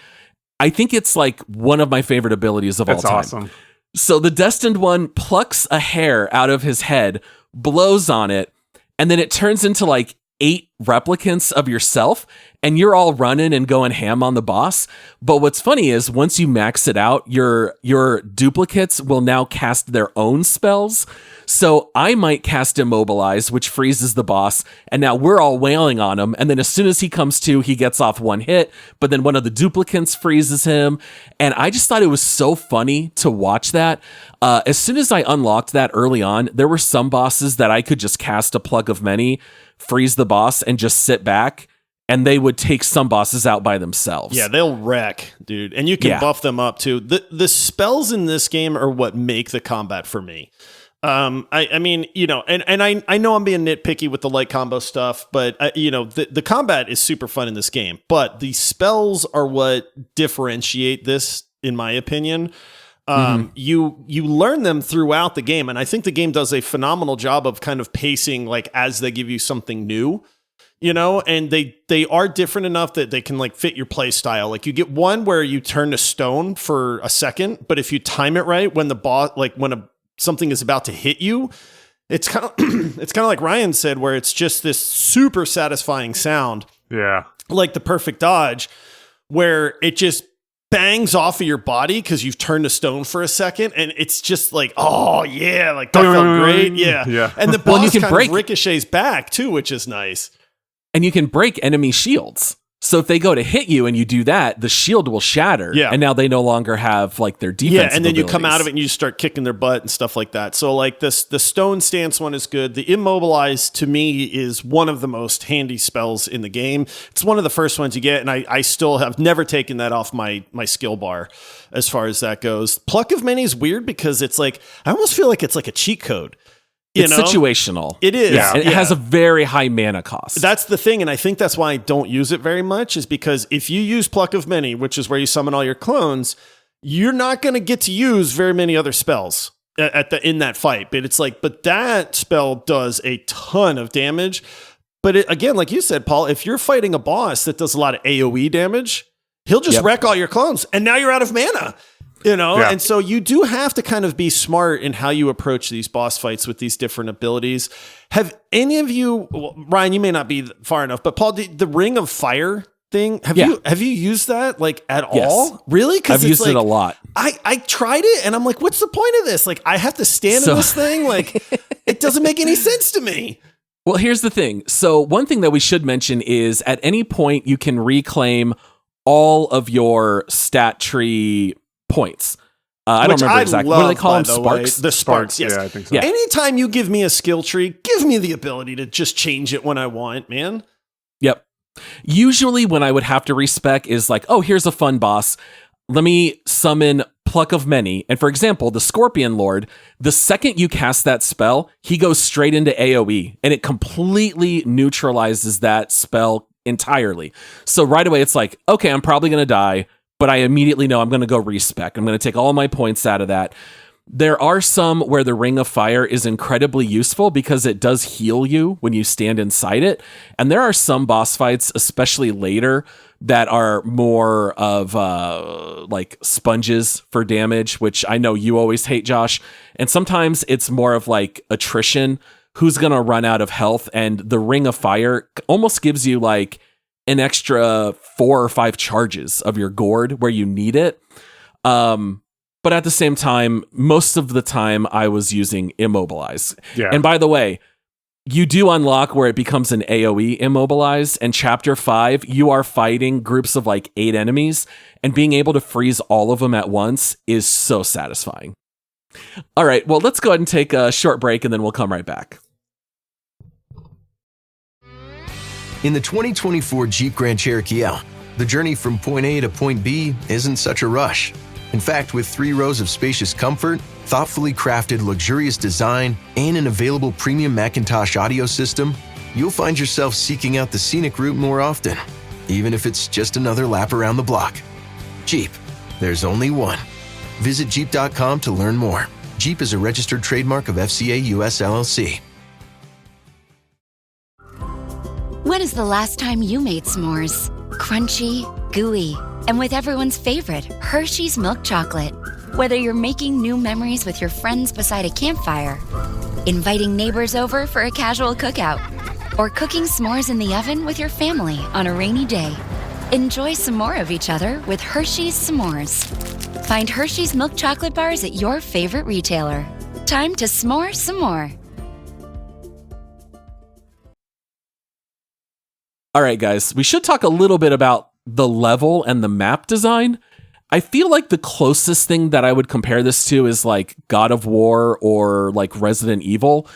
I think it's like one of my favorite abilities of all time. That's awesome. So the Destined One plucks a hair out of his head, blows on it, and then it turns into like 8 replicants of yourself, and you're all running and going ham on the boss. But what's funny is once you max it out, your duplicates will now cast their own spells. So I might cast Immobilize, which freezes the boss, and now we're all wailing on him. And then as soon as he comes to, he gets off 1 hit, but then one of the duplicates freezes him. And I just thought it was so funny to watch that. As soon as I unlocked that early on, there were some bosses that I could just cast a plug of many, freeze the boss, and just sit back, and they would take some bosses out by themselves. Yeah, they'll wreck, dude. And you can buff them up too. The spells in this game are what make the combat for me. I mean, and I know I'm being nitpicky with the light combo stuff, but the combat is super fun in this game, but the spells are what differentiate this, in my opinion. You learn them throughout the game, and I think the game does a phenomenal job of kind of pacing, like, as they give you something new, and they are different enough that they can like fit your play style. Like you get one where you turn to stone for a second, but if you time it right, when the boss, like when something is about to hit you, it's kind of like Ryan said, where it's just this super satisfying sound. Yeah. Like the perfect dodge, where it just bangs off of your body because you've turned to stone for a second, and it's just like, oh yeah, like that felt great. Yeah. And the boss kind of ricochets back too, which is nice. And you can break enemy shields. So if they go to hit you and you do that, the shield will shatter. Yeah. And now they no longer have like their defense. Yeah, and then you come out of it and you just start kicking their butt and stuff like that. So like the stone stance one is good. The Immobilize to me is one of the most handy spells in the game. It's one of the first ones you get, and I still have never taken that off my skill bar as far as that goes. Pluck of Many is weird because it's like, I almost feel like it's like a cheat code. It's situational. It is. Yeah. And it has a very high mana cost. That's the thing, and I think that's why I don't use it very much, is because if you use Pluck of Many, which is where you summon all your clones, you're not going to get to use very many other spells in that fight. But that spell does a ton of damage. But again, like you said, Paul, if you're fighting a boss that does a lot of AoE damage, he'll just wreck all your clones, and now you're out of mana. And so you do have to kind of be smart in how you approach these boss fights with these different abilities. Have any of you, Ryan, you may not be far enough, but Paul, the Ring of Fire thing, have you used that like at all? Really? I've used it a lot. I tried it and I'm like, what's the point of this? Like, I have to stand in this thing? Like, it doesn't make any sense to me. Well, here's the thing. So one thing that we should mention is at any point you can reclaim all of your stat tree points. I don't remember exactly. What do they call them? Sparks? The sparks, yes. Yeah, I think so. Yeah. Anytime you give me a skill tree, give me the ability to just change it when I want, man. Usually when I would have to respec is like, oh, here's a fun boss. Let me summon Pluck of Many. And for example, the Scorpion Lord, the second you cast that spell, he goes straight into AoE and it completely neutralizes that spell entirely. So right away it's like, okay, I'm probably going to die, but I immediately know I'm going to go respec. I'm going to take all my points out of that. There are some where the Ring of Fire is incredibly useful because it does heal you when you stand inside it. And there are some boss fights, especially later, that are more of like sponges for damage, which I know you always hate, Josh. And sometimes it's more of like attrition, who's going to run out of health. And the Ring of Fire almost gives you like an extra 4 or 5 charges of your gourd where you need it. But at the same time, most of the time I was using Immobilize. Yeah. And by the way, you do unlock where it becomes an AoE Immobilize. And Chapter 5, you are fighting groups of like 8 enemies. And being able to freeze all of them at once is so satisfying. All right, well, let's go ahead and take a short break and then we'll come right back. In the 2024 Jeep Grand Cherokee L, the journey from point A to point B isn't such a rush. In fact, with 3 rows of spacious comfort, thoughtfully crafted luxurious design, and an available premium Macintosh audio system, you'll find yourself seeking out the scenic route more often, even if it's just another lap around the block. Jeep, there's only one. Visit Jeep.com to learn more. Jeep is a registered trademark of FCA US LLC. When is the last time you made s'mores? Crunchy, gooey, and with everyone's favorite, Hershey's milk chocolate. Whether you're making new memories with your friends beside a campfire, inviting neighbors over for a casual cookout, or cooking s'mores in the oven with your family on a rainy day, enjoy some more of each other with Hershey's S'mores. Find Hershey's milk chocolate bars at your favorite retailer. Time to s'more some more. All right, guys, we should talk a little bit about the level and the map design. I feel like the closest thing that I would compare this to is like God of War or like Resident Evil.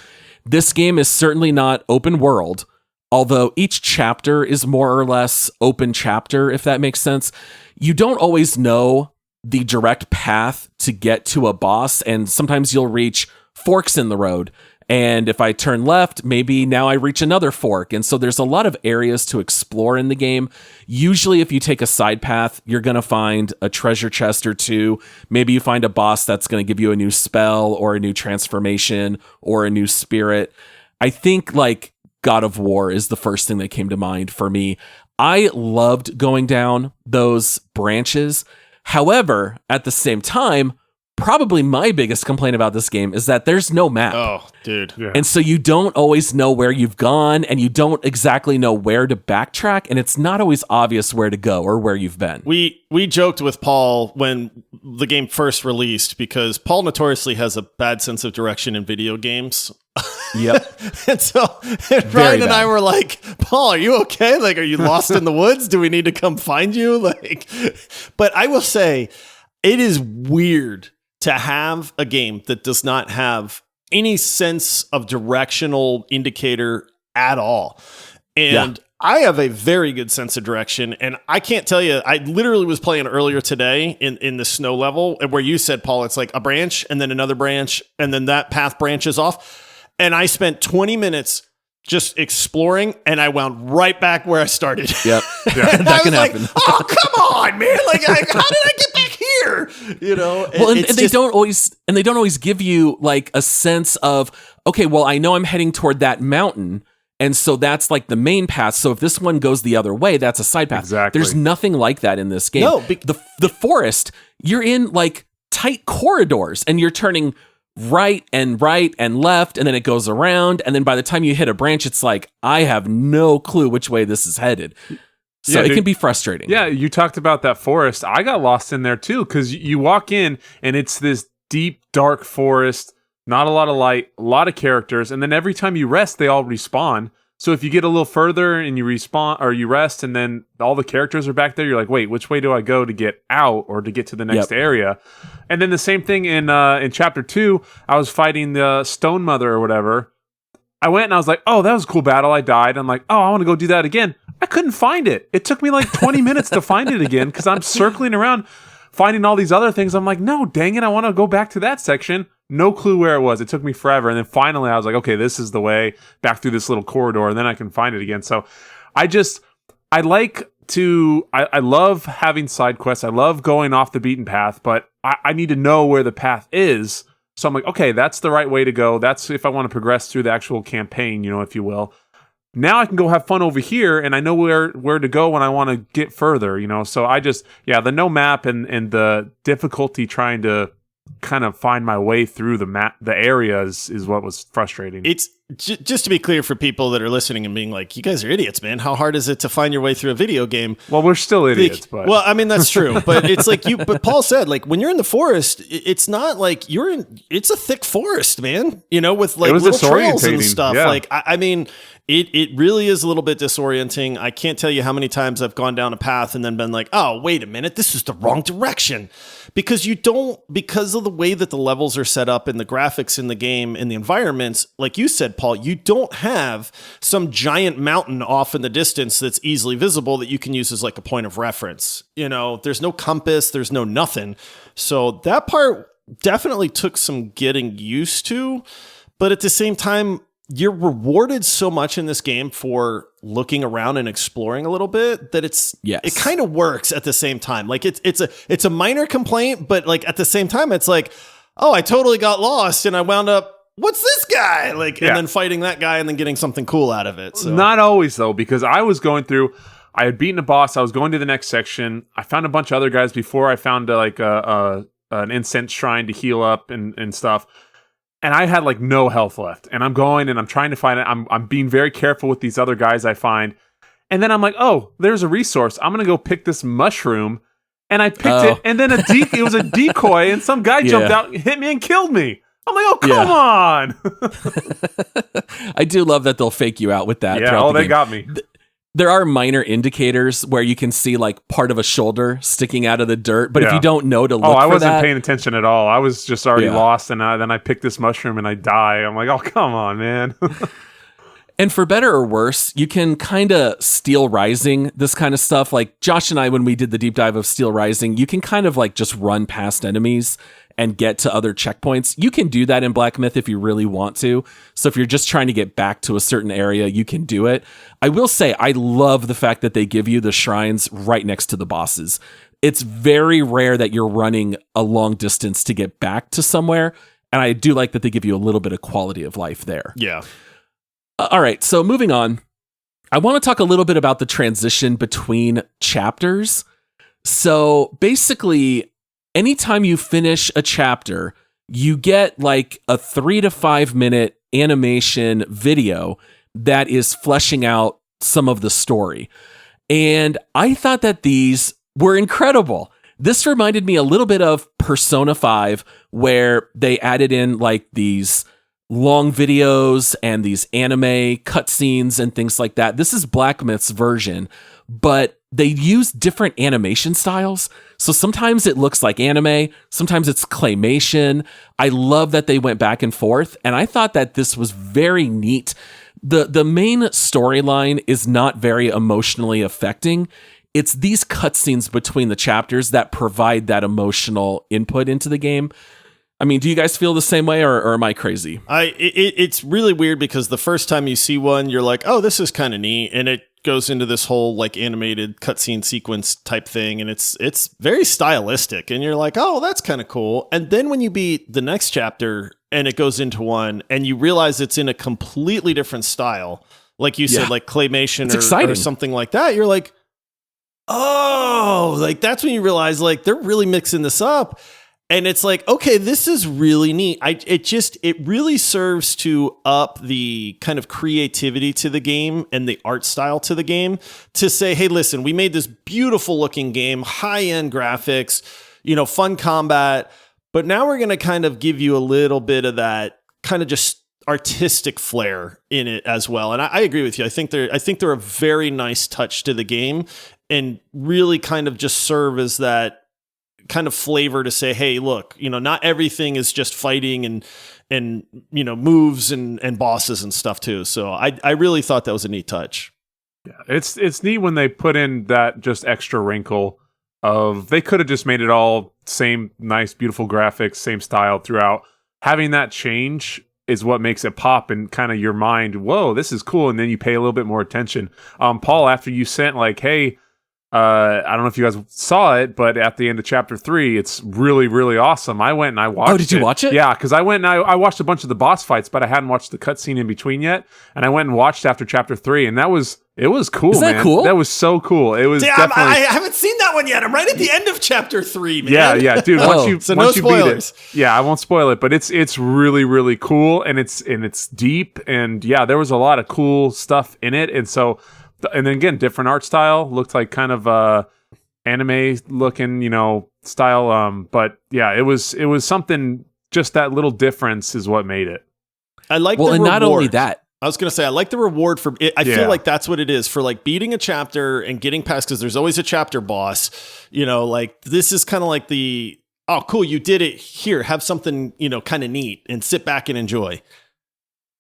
This game is certainly not open world, although each chapter is more or less open chapter, if that makes sense. You don't always know the direct path to get to a boss, and sometimes you'll reach forks in the road. And if I turn left, maybe now I reach another fork. And so there's a lot of areas to explore in the game. Usually if you take a side path, you're going to find a treasure chest or 2. Maybe you find a boss that's going to give you a new spell or a new transformation or a new spirit. I think like God of War is the first thing that came to mind for me. I loved going down those branches. However, at the same time, probably my biggest complaint about this game is that there's no map. Oh, dude. Yeah. And so you don't always know where you've gone and you don't exactly know where to backtrack. And it's not always obvious where to go or where you've been. We joked with Paul when the game first released because Paul notoriously has a bad sense of direction in video games. Yep. And so Ryan and I were like, Paul, are you okay? Like, are you lost in the woods? Do we need to come find you? Like, but I will say it is weird to have a game that does not have any sense of directional indicator at all. And I have a very good sense of direction. And I can't tell you, I literally was playing earlier today in the snow level where you said, Paul, it's like a branch and then another branch and then that path branches off. And I spent 20 minutes just exploring and I wound right back where I started. Yep. Yeah. That can happen. Like, oh, come on, man. Like, how did I get back here? You know, well, and they don't always give you like a sense of, okay, well, I know I'm heading toward that mountain. And so that's like the main path. So if this one goes the other way, that's a side path. Exactly. There's nothing like that in this game. No, the forest, you're in like tight corridors and you're turning right and left, and then it goes around. And then by the time you hit a branch, it's like, I have no clue which way this is headed. So it can be frustrating. Yeah, you talked about that forest. I got lost in there too, because you walk in and it's this deep, dark forest, not a lot of light, a lot of characters. And then every time you rest, they all respawn. So if you get a little further and you respawn or you rest and then all the characters are back there, you're like, wait, which way do I go to get out or to get to the next area? And then the same thing in chapter 2, I was fighting the Stone Mother or whatever. I went and I was like, oh, that was a cool battle. I died. I'm like, oh, I want to go do that again. I couldn't find it. It took me like 20 minutes to find it again because I'm circling around finding all these other things. I'm like, no, dang it, I want to go back to that section. No clue where it was. It took me forever. And then finally I was like, okay, this is the way back through this little corridor, and then I can find it again. So I love having side quests. I love going off the beaten path, but I need to know where the path is. So I'm like, okay, that's the right way to go. That's if I want to progress through the actual campaign, if you will. Now I can go have fun over here, and I know where to go when I want to get further, So I just, the no map and the difficulty trying to kind of find my way through the areas is what was frustrating. It's just to be clear for people that are listening and being like, you guys are idiots, man. How hard is it to find your way through a video game? Well, we're still idiots, but well, I mean, that's true. But it's like but Paul said, like when you're in the forest, it's not like it's a thick forest, man, with like little trails and stuff. Yeah. Like, I mean, it really is a little bit disorienting. I can't tell you how many times I've gone down a path and then been like, oh, wait a minute, this is the wrong direction. Because of the way that the levels are set up and the graphics in the game and the environments, like you said, Paul, you don't have some giant mountain off in the distance that's easily visible that you can use as like a point of reference. There's no compass, there's no nothing. So that part definitely took some getting used to. But at the same time, you're rewarded so much in this game for looking around and exploring a little bit that it kind of works at the same time. Like it's a minor complaint, but like at the same time, it's like, oh, I totally got lost and I wound up, what's this guy? And then fighting that guy and then getting something cool out of it. So. Not always though, because I was going through, I had beaten a boss. I was going to the next section. I found a bunch of other guys before I found an incense shrine to heal up and stuff. And I had like no health left, and I'm going and I'm trying to find it. I'm being very careful with these other guys I find, and then I'm like, oh, there's a resource. I'm gonna go pick this mushroom, and I picked it, and then it was a decoy, and some guy jumped out, hit me, and killed me. I'm like, oh, come on! I do love that they'll fake you out with that. Yeah, they got me. There are minor indicators where you can see like part of a shoulder sticking out of the dirt, but if you don't know to look for that... I wasn't paying attention at all. I was just already lost, and then I picked this mushroom and I die. I'm like, oh, come on, man. And for better or worse, you can kind of Steel Rising this kind of stuff. Like Josh and I, when we did the deep dive of Steel Rising, you can kind of like just run past enemies and get to other checkpoints. You can do that in Black Myth if you really want to. So if you're just trying to get back to a certain area, you can do it. I will say, I love the fact that they give you the shrines right next to the bosses. It's very rare that you're running a long distance to get back to somewhere. And I do like that they give you a little bit of quality of life there. Yeah. All right. So moving on, I want to talk a little bit about the transition between chapters. So basically, anytime you finish a chapter, you get like a 3 to 5 minute animation video that is fleshing out some of the story. And I thought that these were incredible. This reminded me a little bit of Persona 5, where they added in like these long videos and these anime cutscenes and things like that. This is Black Myth's version, but they use different animation styles. So sometimes it looks like anime, sometimes it's claymation. I love that they went back and forth, and I thought that this was very neat. The main storyline is not very emotionally affecting. It's these cutscenes between the chapters that provide that emotional input into the game. I mean, do you guys feel the same way, or am I crazy? It's really weird because the first time you see one, you're like, oh, this is kind of neat, and it goes into this whole like animated cutscene sequence type thing, and it's very stylistic, and you're like, oh, that's kind of cool. And then when you beat the next chapter and it goes into one, and you realize it's in a completely different style, like you said, like claymation or something like that, you're like, oh, like that's when you realize like they're really mixing this up. And it's like, okay, this is really neat. It really serves to up the kind of creativity to the game and the art style to the game to say, hey, listen, we made this beautiful looking game, high end graphics, fun combat, but now we're going to kind of give you a little bit of that kind of just artistic flair in it as well. And I agree with you. I think they're a very nice touch to the game and really kind of just serve as that kind of flavor to say, hey, look, not everything is just fighting and moves and bosses and stuff too. So I really thought that was a neat touch. It's neat when they put in that just extra wrinkle of they could have just made it all same nice, beautiful graphics, same style throughout. Having that change is what makes it pop in kind of your mind. Whoa, this is cool. And then you pay a little bit more attention. Paul, after you sent like, hey, I don't know if you guys saw it, but at the end of chapter 3, it's really, really awesome. I went and I watched it. Oh, did you watch it? Yeah, because I went and I watched a bunch of the boss fights, but I hadn't watched the cutscene in between yet. And I went and watched after chapter 3, and it was cool, man. Is that cool? That was so cool. It was definitely... I haven't seen that one yet. I'm right at the end of chapter 3, man. Yeah, dude. Once no you spoilers. beat it, yeah, I won't spoil it, but it's really, really cool, and it's deep, and yeah, there was a lot of cool stuff in it, and so, and then again, different art style, looked like kind of anime looking, style. But yeah, it was something. Just that little difference is what made it. I like. Well, the and reward. not only that. I was going to say, I like the reward for it. I feel like that's what it is for like beating a chapter and getting past, because there's always a chapter boss, like this is kind of like oh, cool, you did it here. Have something, kind of neat and sit back and enjoy.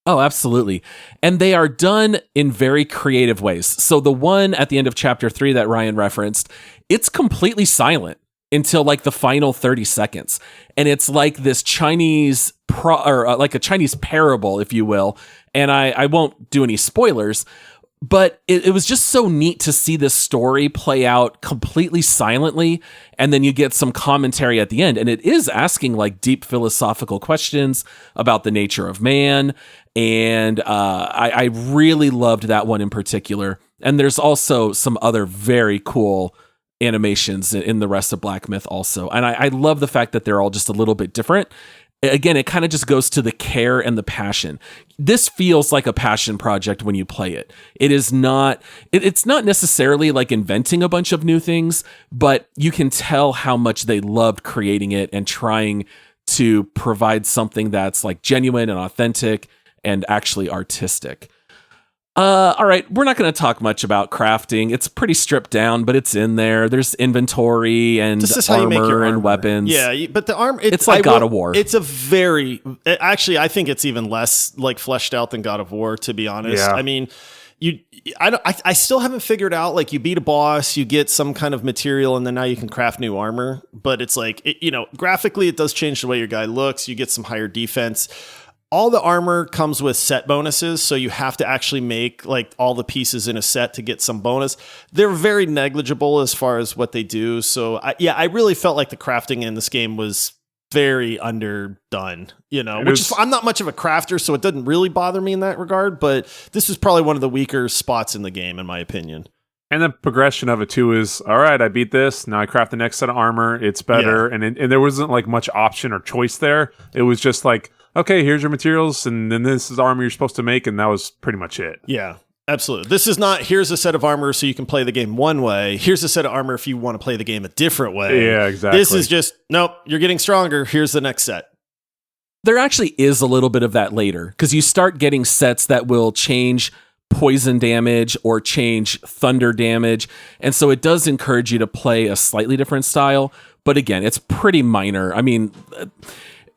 Oh, absolutely. And they are done in very creative ways. So the one at the end of chapter 3 that Ryan referenced, it's completely silent until like the final 30 seconds. And it's like this Chinese like a Chinese parable, if you will. And I won't do any spoilers, but it was just so neat to see this story play out completely silently. And then you get some commentary at the end. And it is asking like deep philosophical questions about the nature of man. And I really loved that one in particular. And there's also some other very cool animations in the rest of Black Myth also. And I love the fact that they're all just a little bit different. Again, it kind of just goes to the care and the passion. This feels like a passion project when you play it. It's not necessarily like inventing a bunch of new things, but you can tell how much they loved creating it and trying to provide something that's like genuine and authentic and actually artistic. All right, we're not going to talk much about crafting. It's pretty stripped down, but it's in there. There's inventory and armor and weapons. Yeah, but the armor... It's like God of War. It's actually, I think it's even less like fleshed out than God of War, to be honest. Yeah. I mean, I still haven't figured out, like, you beat a boss, you get some kind of material, and then now you can craft new armor. But it's like, graphically, it does change the way your guy looks. You get some higher defense. All the armor comes with set bonuses, so you have to actually make like all the pieces in a set to get some bonus. They're very negligible as far as what they do. So I really felt like the crafting in this game was very underdone, I'm not much of a crafter, so it doesn't really bother me in that regard, but this is probably one of the weaker spots in the game, in my opinion. And the progression of it too is, all right, I beat this, now I craft the next set of armor, it's better, and there wasn't like much option or choice there. It was just like, okay, here's your materials, and then this is the armor you're supposed to make, and that was pretty much it. Yeah, absolutely. This is not, here's a set of armor so you can play the game one way. Here's a set of armor if you want to play the game a different way. Yeah, exactly. This is just, nope, you're getting stronger. Here's the next set. There actually is a little bit of that later, because you start getting sets that will change poison damage or change thunder damage. And so it does encourage you to play a slightly different style. But again, it's pretty minor. I mean,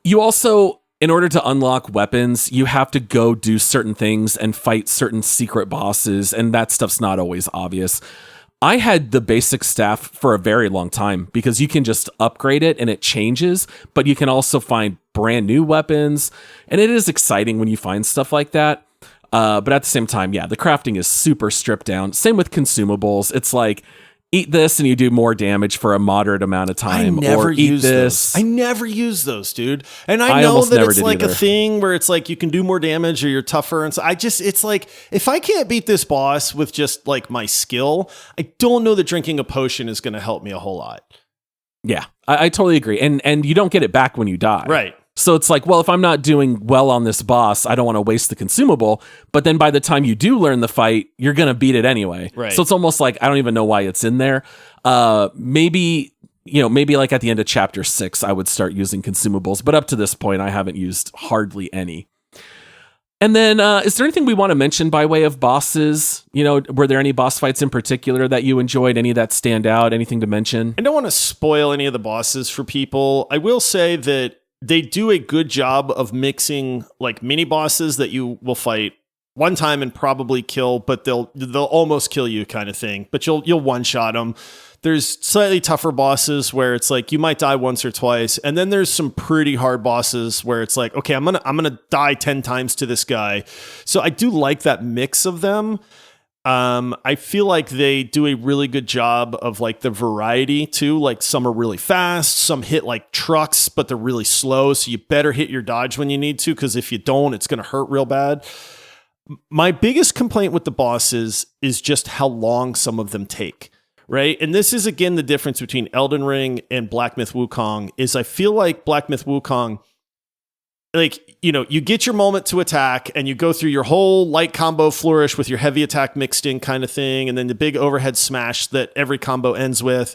you also... in order to unlock weapons, you have to go do certain things and fight certain secret bosses, and that stuff's not always obvious. I had the basic staff for a very long time because you can just upgrade it and it changes, but you can also find brand new weapons, and it is exciting when you find stuff like that. But at the same time, yeah, the crafting is super stripped down. Same with consumables. It's like, eat this and you do more damage for a moderate amount of time. Or eat this. I never use those, dude. And I know that it's like a thing where it's like you can do more damage or you're tougher. And so it's like, if I can't beat this boss with just like my skill, I don't know that drinking a potion is going to help me a whole lot. Yeah, I totally agree. And you don't get it back when you die. Right. So it's like, well, if I'm not doing well on this boss, I don't want to waste the consumable. But then by the time you do learn the fight, you're going to beat it anyway. Right. So it's almost like, I don't even know why it's in there. Maybe like at the end of chapter 6, I would start using consumables. But up to this point, I haven't used hardly any. And then, is there anything we want to mention by way of bosses? Were there any boss fights in particular that you enjoyed? Any that stand out? Anything to mention? I don't want to spoil any of the bosses for people. I will say that they do a good job of mixing like mini bosses that you will fight one time and probably kill, but they'll almost kill you kind of thing. But you'll one shot them. There's slightly tougher bosses where it's like you might die once or twice, and then there's some pretty hard bosses where it's like, okay, I'm gonna die 10 times to this guy. So I do like that mix of them. I feel like they do a really good job of like the variety too. Like some are really fast, some hit like trucks, but they're really slow. So you better hit your dodge when you need to, because if you don't, it's gonna hurt real bad. My biggest complaint with the bosses is just how long some of them take. Right. And this is, again, the difference between Elden Ring and Black Myth Wukong is I feel like Black Myth Wukong, like, you know, you get your moment to attack and you go through your whole light combo flourish with your heavy attack mixed in kind of thing. And then the big overhead smash that every combo ends with.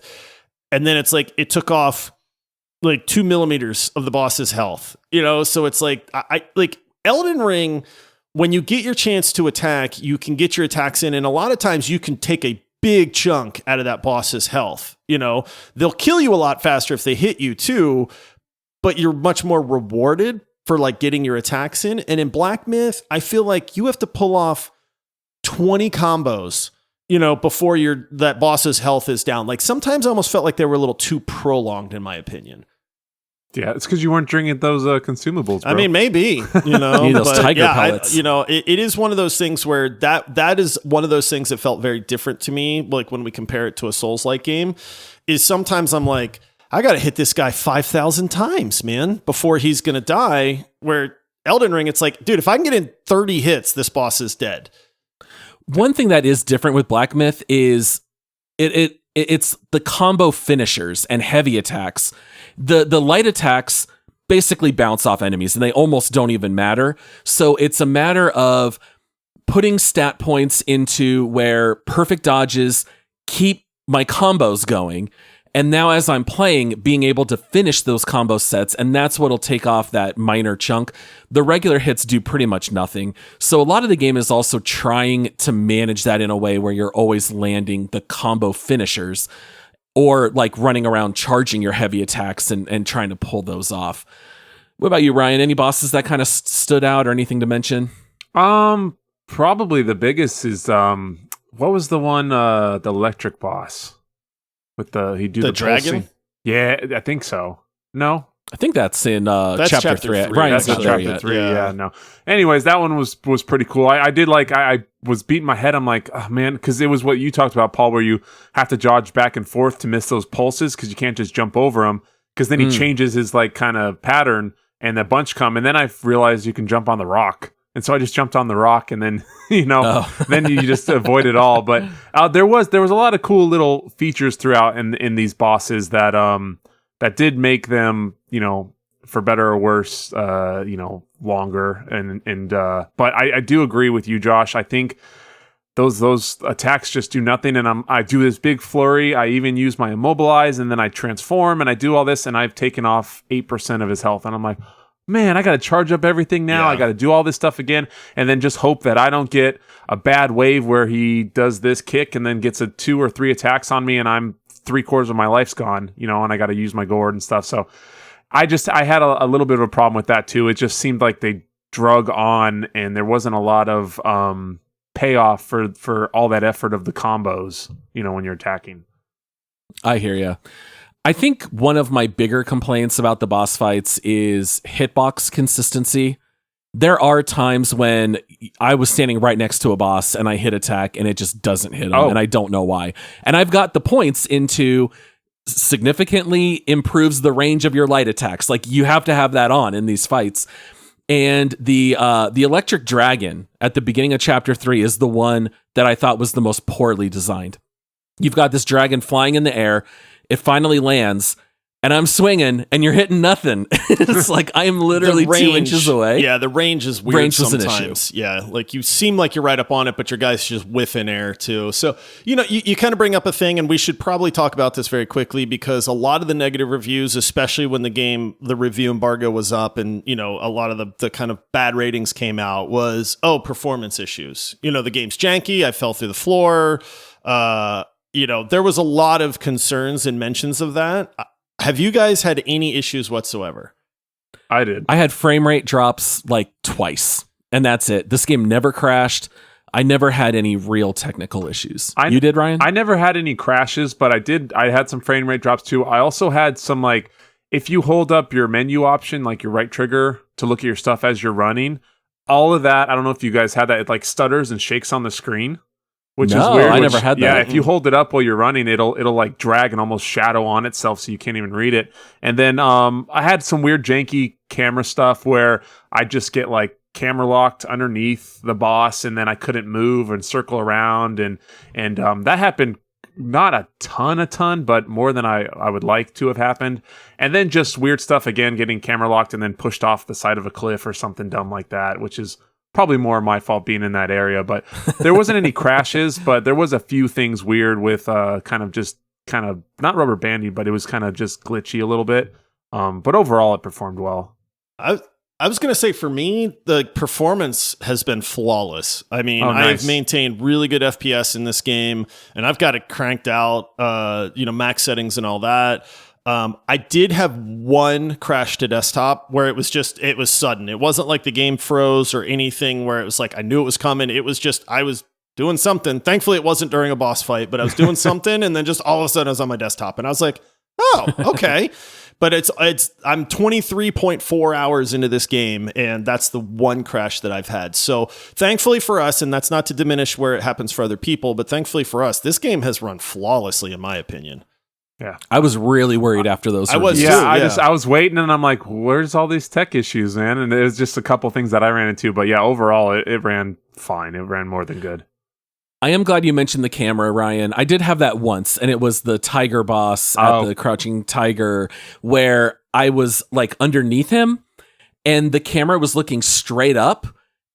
And then it's like it took off like 2 millimeters of the boss's health, you know? So it's like I like Elden Ring, when you get your chance to attack, you can get your attacks in. And a lot of times you can take a big chunk out of that boss's health. You know, they'll kill you a lot faster if they hit you too, but you're much more rewarded for like getting your attacks in. And in Black Myth, I feel like you have to pull off 20 combos, you know, before that boss's health is down. Like sometimes I almost felt like they were a little too prolonged in my opinion. Yeah, it's because you weren't drinking those consumables, bro. I mean, maybe, you know. Need those tiger pellets. It is one of those things where that is one of those things that felt very different to me, like when we compare it to a Souls-like game, is sometimes I'm like, I got to hit this guy 5,000 times, man, before he's going to die, where Elden Ring, it's like, dude, if I can get in 30 hits, this boss is dead. One thing that is different with Black Myth is it's the combo finishers and heavy attacks. The light attacks basically bounce off enemies and they almost don't even matter. So it's a matter of putting stat points into where perfect dodges keep my combos going. And now as I'm playing, being able to finish those combo sets, and that's what'll take off that minor chunk. The regular hits do pretty much nothing. So a lot of the game is also trying to manage that in a way where you're always landing the combo finishers, or like running around charging your heavy attacks and trying to pull those off. What about you, Ryan? Any bosses that kind of stood out or anything to mention? Probably the biggest is what was the one, the electric boss with the dragon? pulsing? Yeah, I think so. No, I think that's in chapter 3. Ryan's not there yet. 3. Yeah, no. Anyways, that one was pretty cool. I did like I was beating my head. I'm like, oh man, because it was what you talked about, Paul, where you have to dodge back and forth to miss those pulses because you can't just jump over them. Because then he changes his like kind of pattern, and a bunch come, and then I realized you can jump on the rock. And so I just jumped on the rock, and then then you just avoid it all. But there was a lot of cool little features throughout in these bosses that that did make them, for better or worse, longer. And but I do agree with you, Josh. I think those attacks just do nothing, and I do this big flurry. I even use my immobilize, and then I transform, and I do all this, and I've taken off 8% of his health, and I'm like, man, I got to charge up everything now. I got to do all this stuff again, and then just hope that I don't get a bad wave where he does this kick and then gets 2 or 3 attacks on me, and I'm 3/4 of my life's gone, and I got to use my gourd and stuff. So I had a little bit of a problem with that too. It just seemed like they drug on, and there wasn't a lot of payoff for all that effort of the combos, when you're attacking. I hear you. I think one of my bigger complaints about the boss fights is hitbox consistency. There are times when I was standing right next to a boss and I hit attack and it just doesn't hit him, and I don't know why. And I've got the points into significantly improves the range of your light attacks. Like, you have to have that on in these fights. And the electric dragon at the beginning of chapter 3 is the one that I thought was the most poorly designed. You've got this dragon flying in the air. It finally lands, and I'm swinging, and you're hitting nothing. It's like I am literally 2 inches away. Yeah, the range is weird sometimes. Yeah, like you seem like you're right up on it, but your guy's just whiffing air too. So, you kind of bring up a thing, and we should probably talk about this very quickly, because a lot of the negative reviews, especially when the review embargo was up and, a lot of the kind of bad ratings came out, was, performance issues. The game's janky. I fell through the floor. There was a lot of concerns and mentions of that. Have you guys had any issues whatsoever? I did. I had frame rate drops like twice. and that's it. This game never crashed. I never had any real technical issues. You did, Ryan? I never had any crashes, but I had some frame rate drops too. I also had some, like, if you hold up your menu option, like your right trigger to look at your stuff as you're running, all of that, I don't know if you guys had that, it like stutters and shakes on the screen, which is weird. I never had that. Yeah, if you hold it up while you're running, it'll like drag and almost shadow on itself so you can't even read it. And then I had some weird janky camera stuff where I just get like camera locked underneath the boss and then I couldn't move and circle around and that happened not a ton, but more than I would like to have happened. And then just weird stuff again, getting camera locked and then pushed off the side of a cliff or something dumb like that, which is probably more my fault being in that area. But there wasn't any crashes, but there was a few things weird with kind of not rubber banding, but it was kind of just glitchy a little bit. But overall it performed well. I was going to say, for me, the performance has been flawless. I mean, nice. I've maintained really good FPS in this game, and I've got it cranked out, max settings and all that. I did have one crash to desktop where it was sudden. It wasn't like the game froze or anything where it was like I knew it was coming. It was just I was doing something. Thankfully, it wasn't during a boss fight, but I was doing something, and then just all of a sudden I was on my desktop, and I was like, oh, okay. But I'm 23.4 hours into this game, and that's the one crash that I've had. So thankfully for us, and that's not to diminish where it happens for other people, but thankfully for us, this game has run flawlessly, in my opinion. Yeah, I was really worried after those. I was reviews. too. I was waiting, and I'm like, "Where's all these tech issues, man?" And it was just a couple things that I ran into, but yeah, overall, it ran fine. It ran more than good. I am glad you mentioned the camera, Ryan. I did have that once, and it was the tiger boss at the Crouching Tiger, where I was like underneath him, and the camera was looking straight up,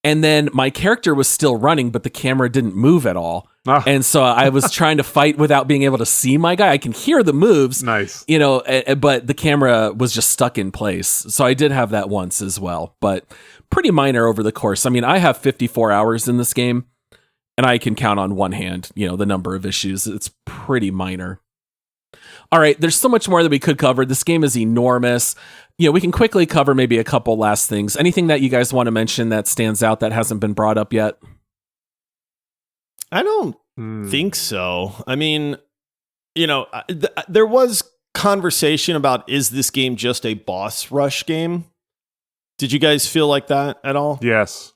and then my character was still running, but the camera didn't move at all. And so I was trying to fight without being able to see my guy. I can hear the moves, nice, but the camera was just stuck in place. So I did have that once as well, but pretty minor over the course. I mean, I have 54 hours in this game. And I can count on one hand, the number of issues. It's pretty minor. All right, there's so much more that we could cover. This game is enormous. We can quickly cover maybe a couple last things. Anything that you guys want to mention that stands out that hasn't been brought up yet? I don't think so. I mean, there was conversation about, is this game just a boss rush game? Did you guys feel like that at all? Yes.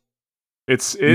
It's like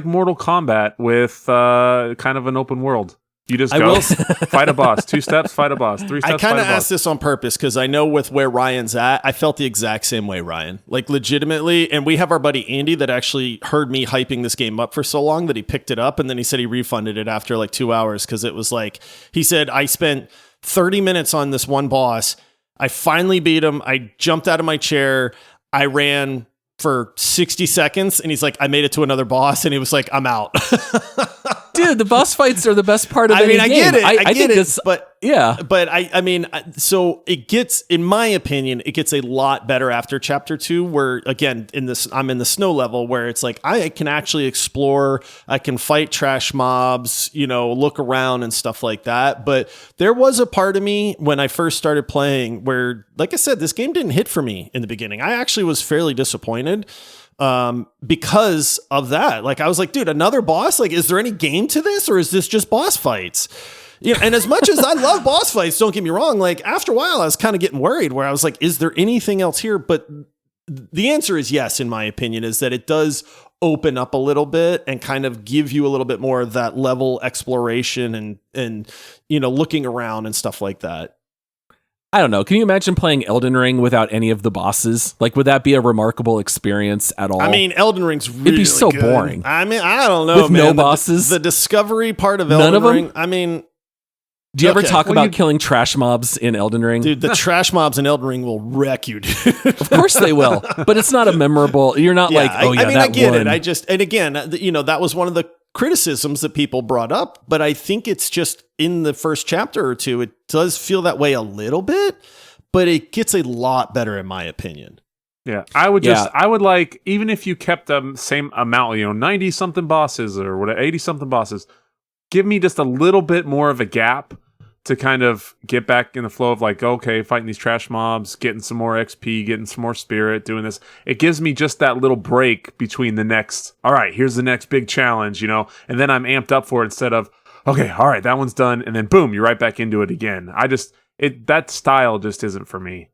Mortal Kombat with kind of an open world. You just go fight a boss, 2 steps, fight a boss, 3 steps. I kind of asked this on purpose because I know with where Ryan's at, I felt the exact same way, Ryan. Like legitimately, and we have our buddy Andy that actually heard me hyping this game up for so long that he picked it up, and then he said he refunded it after like 2 hours because it was like, he said, I spent 30 minutes on this one boss. I finally beat him. I jumped out of my chair. I ran for 60 seconds, and he's like, I made it to another boss, and he was like, I'm out. Dude, the boss fights are the best part of any game. I get it. I get it. But yeah. But I mean, so it gets, in my opinion, it gets a lot better after chapter 2, where again, I'm in the snow level where it's like, I can actually explore, I can fight trash mobs, look around and stuff like that. But there was a part of me when I first started playing where, like I said, this game didn't hit for me in the beginning. I actually was fairly disappointed. Because of that. Like, I was like, dude, another boss? Like, is there any game to this, or is this just boss fights? And as much as I love boss fights, don't get me wrong, like after a while I was kind of getting worried where I was like, is there anything else here? But the answer is yes, in my opinion, is that it does open up a little bit and kind of give you a little bit more of that level exploration and looking around and stuff like that. I don't know. Can you imagine playing Elden Ring without any of the bosses? Like, would that be a remarkable experience at all? I mean, Elden Ring's really It'd be so good. boring. I mean, I don't know, with man. no bosses? The discovery part of None Elden of them? Ring, I mean... Do you ever talk about killing trash mobs in Elden Ring? Dude, the trash mobs in Elden Ring will wreck you, dude. Of course they will. But it's not a memorable... You're not like, oh yeah, I mean, that I get one. it. And again, that was one of the criticisms that people brought up, but I think it's just in the first chapter or two, it does feel that way a little bit, but it gets a lot better in my opinion. Yeah, I would like, even if you kept the same amount, 90 something bosses or whatever, 80 something bosses, give me just a little bit more of a gap to kind of get back in the flow of like, okay, fighting these trash mobs, getting some more XP, getting some more spirit, doing this. It gives me just that little break between the next, all right, here's the next big challenge, you know, and then I'm amped up for it instead of, okay, all right, that one's done, and then boom, you're right back into it again. That style just isn't for me.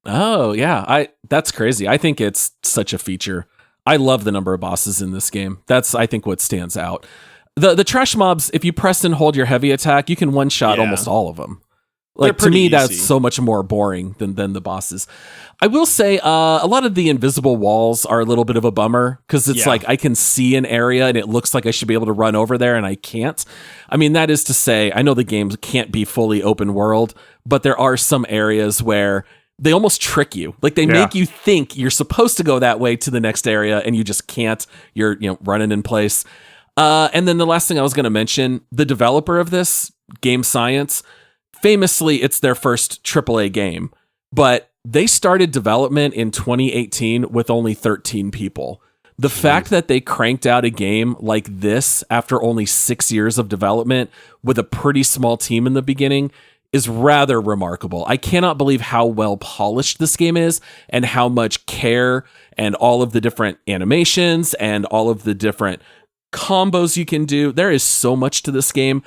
Oh, yeah. That's crazy. I think it's such a feature. I love the number of bosses in this game. That's, I think, what stands out. The trash mobs, if you press and hold your heavy attack, you can one-shot almost all of them. Like, to me, that's so much more boring than the bosses. I will say a lot of the invisible walls are a little bit of a bummer because it's like I can see an area and it looks like I should be able to run over there and I can't. I mean, that is to say, I know the game can't be fully open world, but there are some areas where they almost trick you. Like they make you think you're supposed to go that way to the next area and you just can't. You're running in place. And then the last thing I was going to mention, the developer of this, Game Science, famously, it's their first AAA game, but they started development in 2018 with only 13 people. The fact that they cranked out a game like this after only 6 years of development with a pretty small team in the beginning is rather remarkable. I cannot believe how well polished this game is and how much care and all of the different animations and all of the different combos you can do. There is so much to this game.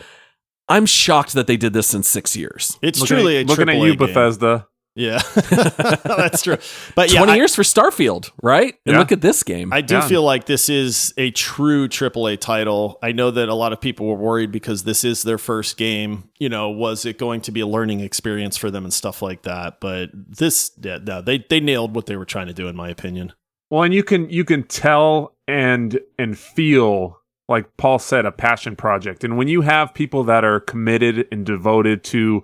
I'm shocked that they did this in 6 years. It's truly a looking at you, game. Bethesda. Yeah, that's true. But 20 years for Starfield, right? And look at this game. I do feel like this is a true AAA title. I know that a lot of people were worried because this is their first game. You know, was it going to be a learning experience for them and stuff like that? But this, they nailed what they were trying to do, in my opinion. Well, and you can tell and feel, like Paul said, a passion project. And when you have people that are committed and devoted to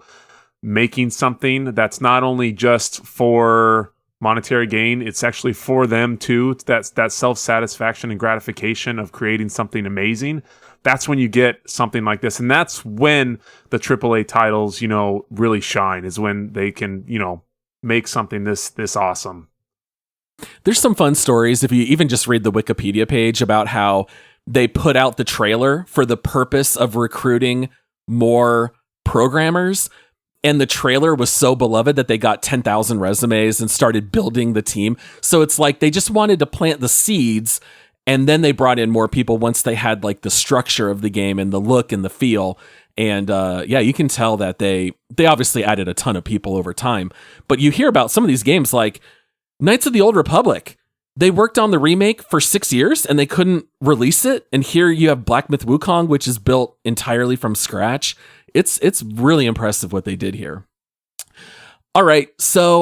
making something that's not only just for monetary gain, it's actually for them too. That's that self-satisfaction and gratification of creating something amazing. That's when you get something like this. And that's when the AAA titles, really shine, is when they can, make something this awesome. There's some fun stories if you even just read the Wikipedia page about how they put out the trailer for the purpose of recruiting more programmers. And the trailer was so beloved that they got 10,000 resumes and started building the team. So it's like they just wanted to plant the seeds, and then they brought in more people once they had like the structure of the game and the look and the feel. And you can tell that they obviously added a ton of people over time. But you hear about some of these games like Knights of the Old Republic. They worked on the remake for 6 years and they couldn't release it. And here you have Black Myth Wukong, which is built entirely from scratch. It's really impressive what they did here. All right, so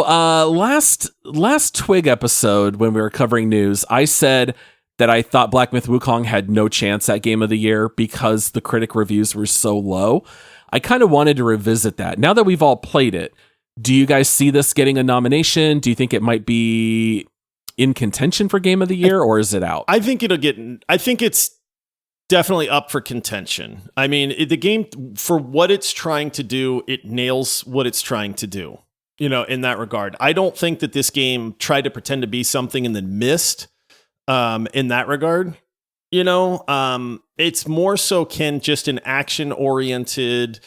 last Twig episode when we were covering news, I said that I thought Black Myth Wukong had no chance at Game of the Year because the critic reviews were so low. I kind of wanted to revisit that. Now that we've all played it, do you guys see this getting a nomination? Do you think it might be in contention for Game of the Year, or is it out? I think it's definitely up for contention. I mean, the game, for what it's trying to do, it nails what it's trying to do, in that regard. I don't think that this game tried to pretend to be something and then missed in that regard. It's more so just an action-oriented,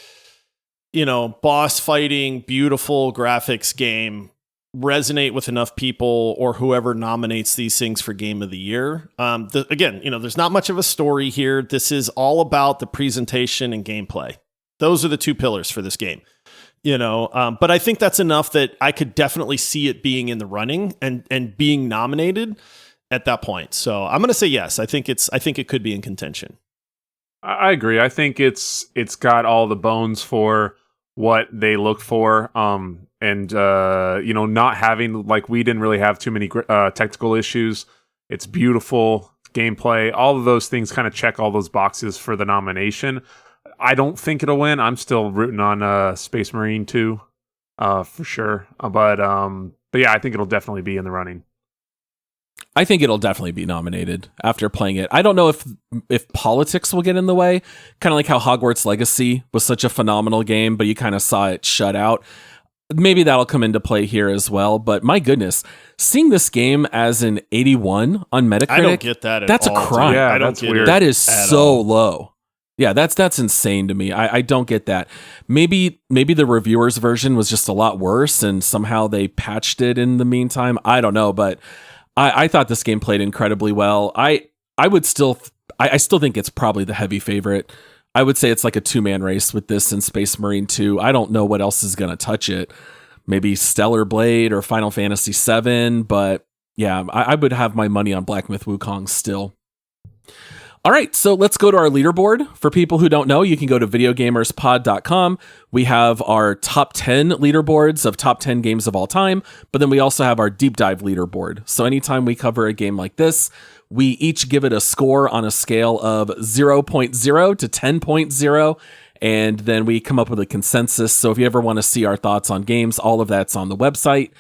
boss fighting, beautiful graphics game resonate with enough people or whoever nominates these things for Game of the Year. Again, there's not much of a story here. This is all about the presentation and gameplay. Those are the two pillars for this game. But I think that's enough that I could definitely see it being in the running and being nominated at that point. So I'm going to say yes. I think it could be in contention. I agree. I think it's got all the bones for what they look for. And not having, like, we didn't really have too many technical issues. It's beautiful gameplay. All of those things kind of check all those boxes for the nomination. I don't think it'll win. I'm still rooting on Space Marine 2 for sure. But yeah, I think it'll definitely be in the running. I think it'll definitely be nominated after playing it. I don't know if politics will get in the way, kind of like how Hogwarts Legacy was such a phenomenal game, but you kind of saw it shut out. Maybe that'll come into play here as well. But my goodness, seeing this game as an 81 on Metacritic, I don't get that at that's all. a crime. Yeah, I don't that's get weird. That is so low. Yeah, that's insane to me. I don't get that. Maybe the reviewers version was just a lot worse and somehow they patched it in the meantime. I don't know, but I thought this game played incredibly well. I still think it's probably the heavy favorite. I would say it's like a 2-man race with this and Space Marine 2. I don't know what else is going to touch it. Maybe Stellar Blade or Final Fantasy 7, but yeah, I would have my money on Black Myth Wukong still. All right, so let's go to our leaderboard. For people who don't know, you can go to videogamerspod.com. We have our top 10 leaderboards of top 10 games of all time, but then we also have our deep dive leaderboard. So anytime we cover a game like this, we each give it a score on a scale of 0.0 to 10.0, and then we come up with a consensus. So if you ever want to see our thoughts on games, all of that's on the website.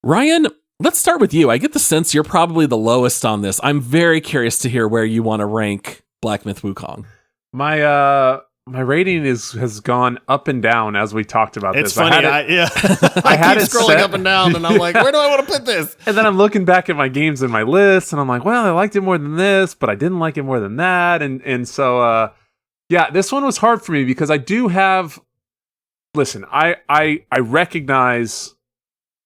Ryan, let's start with you. I get the sense you're probably the lowest on this. I'm very curious to hear where you want to rank Black Myth Wukong. My rating has gone up and down as we talked about it's this. Funny, I had keep scrolling up and down, and I'm like, where do I want to put this? And then I'm looking back at my games in my list, and I'm like, well, I liked it more than this, but I didn't like it more than that, and so yeah, this one was hard for me because I do have. Listen, I recognize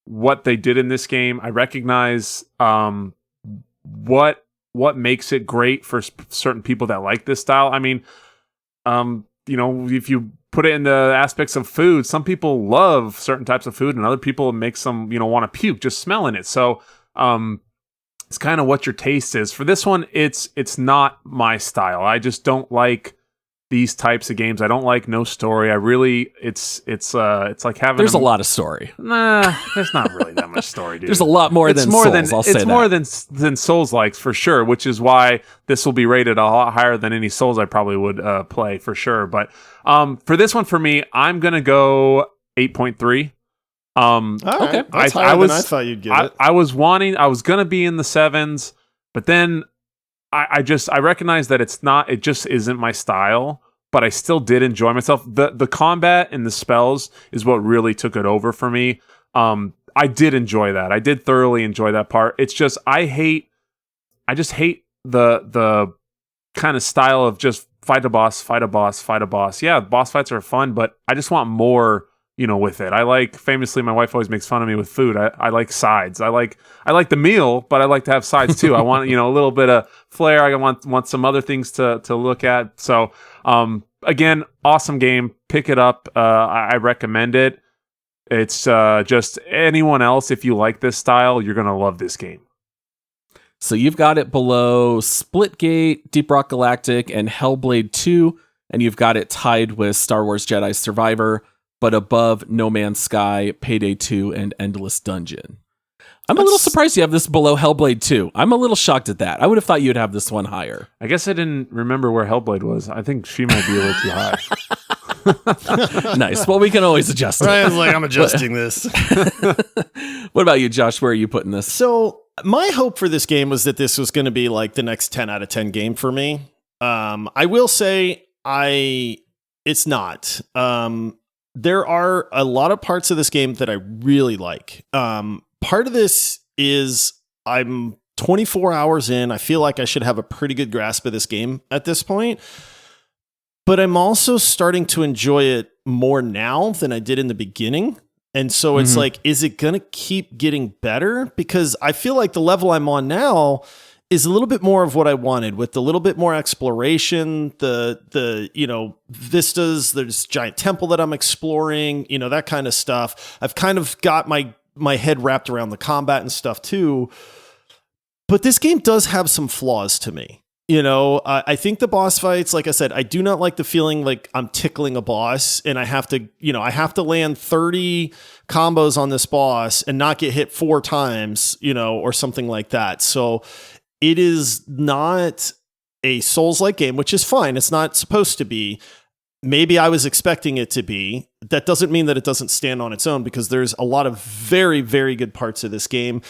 what they did in this game. I recognize what makes it great for certain people that like this style. I mean, if you put it in the aspects of food, some people love certain types of food and other people it makes them, want to puke just smelling it. So it's kind of what your taste is. For this one, it's not my style. I just don't like these types of games. I don't like no story. I really, it's like having. There's a lot of story. Nah, there's not really that much story, dude. There's a lot more than Souls. I'll say that. It's more than Souls likes for sure, which is why this will be rated a lot higher than any Souls I probably would play for sure. But for this one, for me, I'm gonna go 8.3. Okay, that's higher than I thought you'd give it. I was gonna be in the 7s, but then I recognize that it just isn't my style, but I still did enjoy myself. The combat and the spells is what really took it over for me. I did enjoy that. I did thoroughly enjoy that part. It's just I just hate the kind of style of just fight a boss. Yeah, boss fights are fun, but I just want more, with it. Famously, my wife always makes fun of me with food. I like sides. I like the meal, but I like to have sides too. I want, a little bit of flair. I want some other things to look at. So, again, awesome game. Pick it up. I recommend it. It's just anyone else, if you like this style, you're going to love this game. So you've got it below Splitgate, Deep Rock Galactic, and Hellblade 2, and you've got it tied with Star Wars Jedi Survivor, but above No Man's Sky, Payday 2, and Endless Dungeon. I'm a little surprised you have this below Hellblade 2. I'm a little shocked at that. I would have thought you'd have this one higher. I guess I didn't remember where Hellblade was. I think she might be a little too high. Nice. Well, we can always adjust it. Ryan's like, I'm adjusting this. What about you, Josh? Where are you putting this? So my hope for this game was that this was going to be like the next 10 out of 10 game for me. I will say it's not. There are a lot of parts of this game that I really like. Part of this is I'm 24 hours in. I feel like I should have a pretty good grasp of this game at this point. But I'm also starting to enjoy it more now than I did in the beginning. And so it's like, is it going to keep getting better? Because I feel like the level I'm on now is a little bit more of what I wanted, with a little bit more exploration, the vistas, there's giant temple that I'm exploring, that kind of stuff. I've kind of got my head wrapped around the combat and stuff too. But this game does have some flaws to me. I think the boss fights, like I said, I do not like the feeling like I'm tickling a boss and I have to land 30 combos on this boss and not get hit 4 times, or something like that. So it is not a Souls-like game, which is fine. It's not supposed to be. Maybe I was expecting it to be. That doesn't mean that it doesn't stand on its own, because there's a lot of very, very good parts of this game.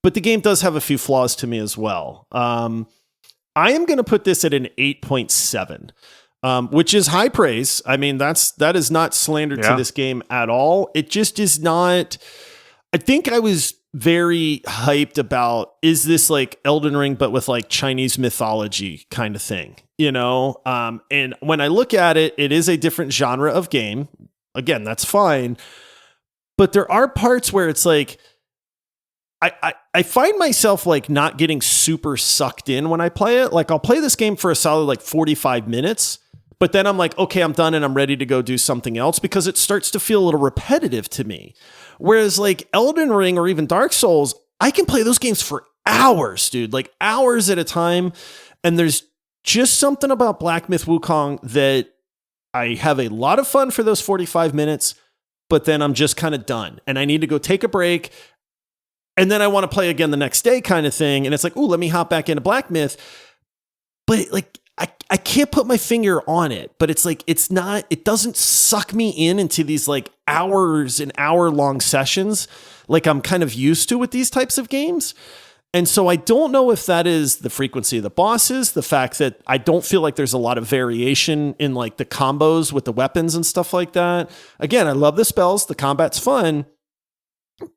But the game does have a few flaws to me as well. I am going to put this at an 8.7, which is high praise. I mean, that is not slander to this game at all. It just is not. I think I was very hyped about, is this like Elden Ring, but with like Chinese mythology kind of thing, you know? And when I look at it, it is a different genre of game. Again, that's fine. But there are parts where it's like, I find myself like not getting super sucked in when I play it. Like I'll play this game for a solid like 45 minutes, but then I'm like, okay, I'm done and I'm ready to go do something else because it starts to feel a little repetitive to me. Whereas like Elden Ring or even Dark Souls, I can play those games for hours, dude, like hours at a time. And there's just something about Black Myth Wukong that I have a lot of fun for those 45 minutes, but then I'm just kind of done and I need to go take a break. And then I want to play again the next day kind of thing. And it's like, ooh, let me hop back into Black Myth. But like, I can't put my finger on it, but it's like, it doesn't suck me into these like hours and hour long sessions like I'm kind of used to with these types of games. And so I don't know if that is the frequency of the bosses, the fact that I don't feel like there's a lot of variation in like the combos with the weapons and stuff like that. Again, I love the spells. The combat's fun.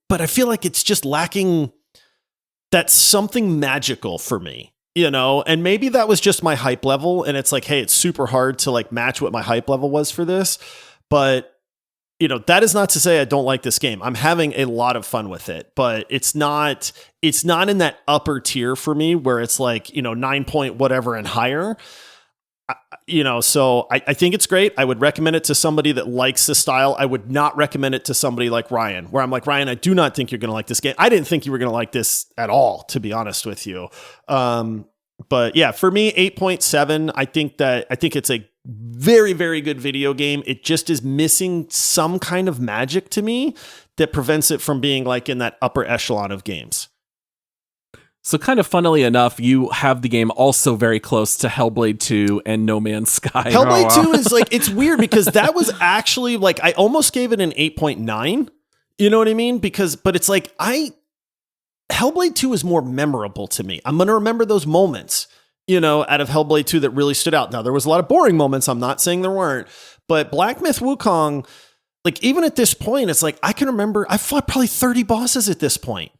But I feel like it's just lacking that something magical for me, you know? And maybe that was just my hype level. And it's like, hey, it's super hard to like match what my hype level was for this. But, you know, that is not to say I don't like this game. I'm having a lot of fun with it, but it's not in that upper tier for me where it's like, you know, 9 point whatever and higher. You know, so I think it's great. I would recommend it to somebody that likes the style. I would not recommend it to somebody like Ryan, where I'm like, Ryan, I do not think you're going to like this game. I didn't think you were going to like this at all, to be honest with you. But yeah, for me, 8.7, I think it's a very, very good video game. It just is missing some kind of magic to me that prevents it from being like in that upper echelon of games. So kind of funnily enough, you have the game also very close to Hellblade 2 and No Man's Sky. Hellblade 2 is like, it's weird because that was actually like, I almost gave it an 8.9. You know what I mean? But it's like, Hellblade 2 is more memorable to me. I'm going to remember those moments, you know, out of Hellblade 2 that really stood out. Now, there was a lot of boring moments. I'm not saying there weren't, but Black Myth Wukong, like even at this point, it's like, I can remember, I fought probably 30 bosses at this point.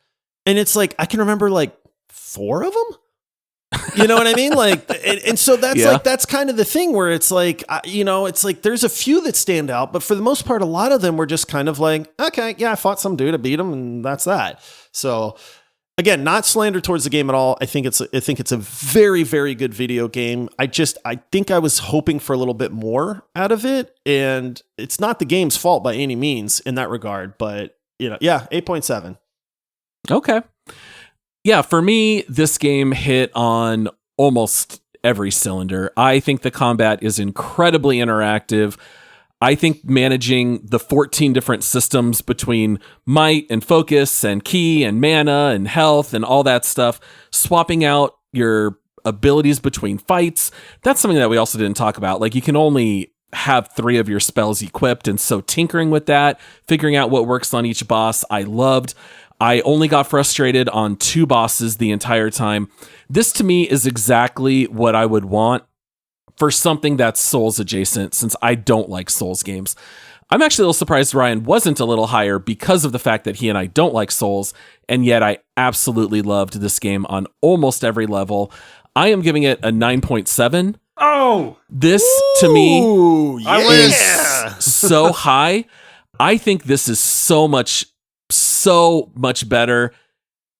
And it's like, I can remember like 4 of them. You know what I mean? Like, and so that's like, that's kind of the thing where it's like, you know, it's like, there's a few that stand out, but for the most part, a lot of them were just kind of like, okay, yeah, I fought some dude, I beat him, and that's that. So again, not slander towards the game at all. I think it's a very, very good video game. I think I was hoping for a little bit more out of it, and it's not the game's fault by any means in that regard, but you know, yeah, 8.7. Okay. Yeah, for me, this game hit on almost every cylinder. I think the combat is incredibly interactive. I think managing the 14 different systems between might and focus and ki and mana and health and all that stuff, swapping out your abilities between fights, that's something that we also didn't talk about. Like, you can only have 3 of your spells equipped, and so tinkering with that, figuring out what works on each boss, I loved. I only got frustrated on 2 bosses the entire time. This to me is exactly what I would want for something that's Souls adjacent, since I don't like Souls games. I'm actually a little surprised Ryan wasn't a little higher because of the fact that he and I don't like Souls, and yet I absolutely loved this game on almost every level. I am giving it a 9.7. Oh! This, to me, yeah. is so high. I think this is so much better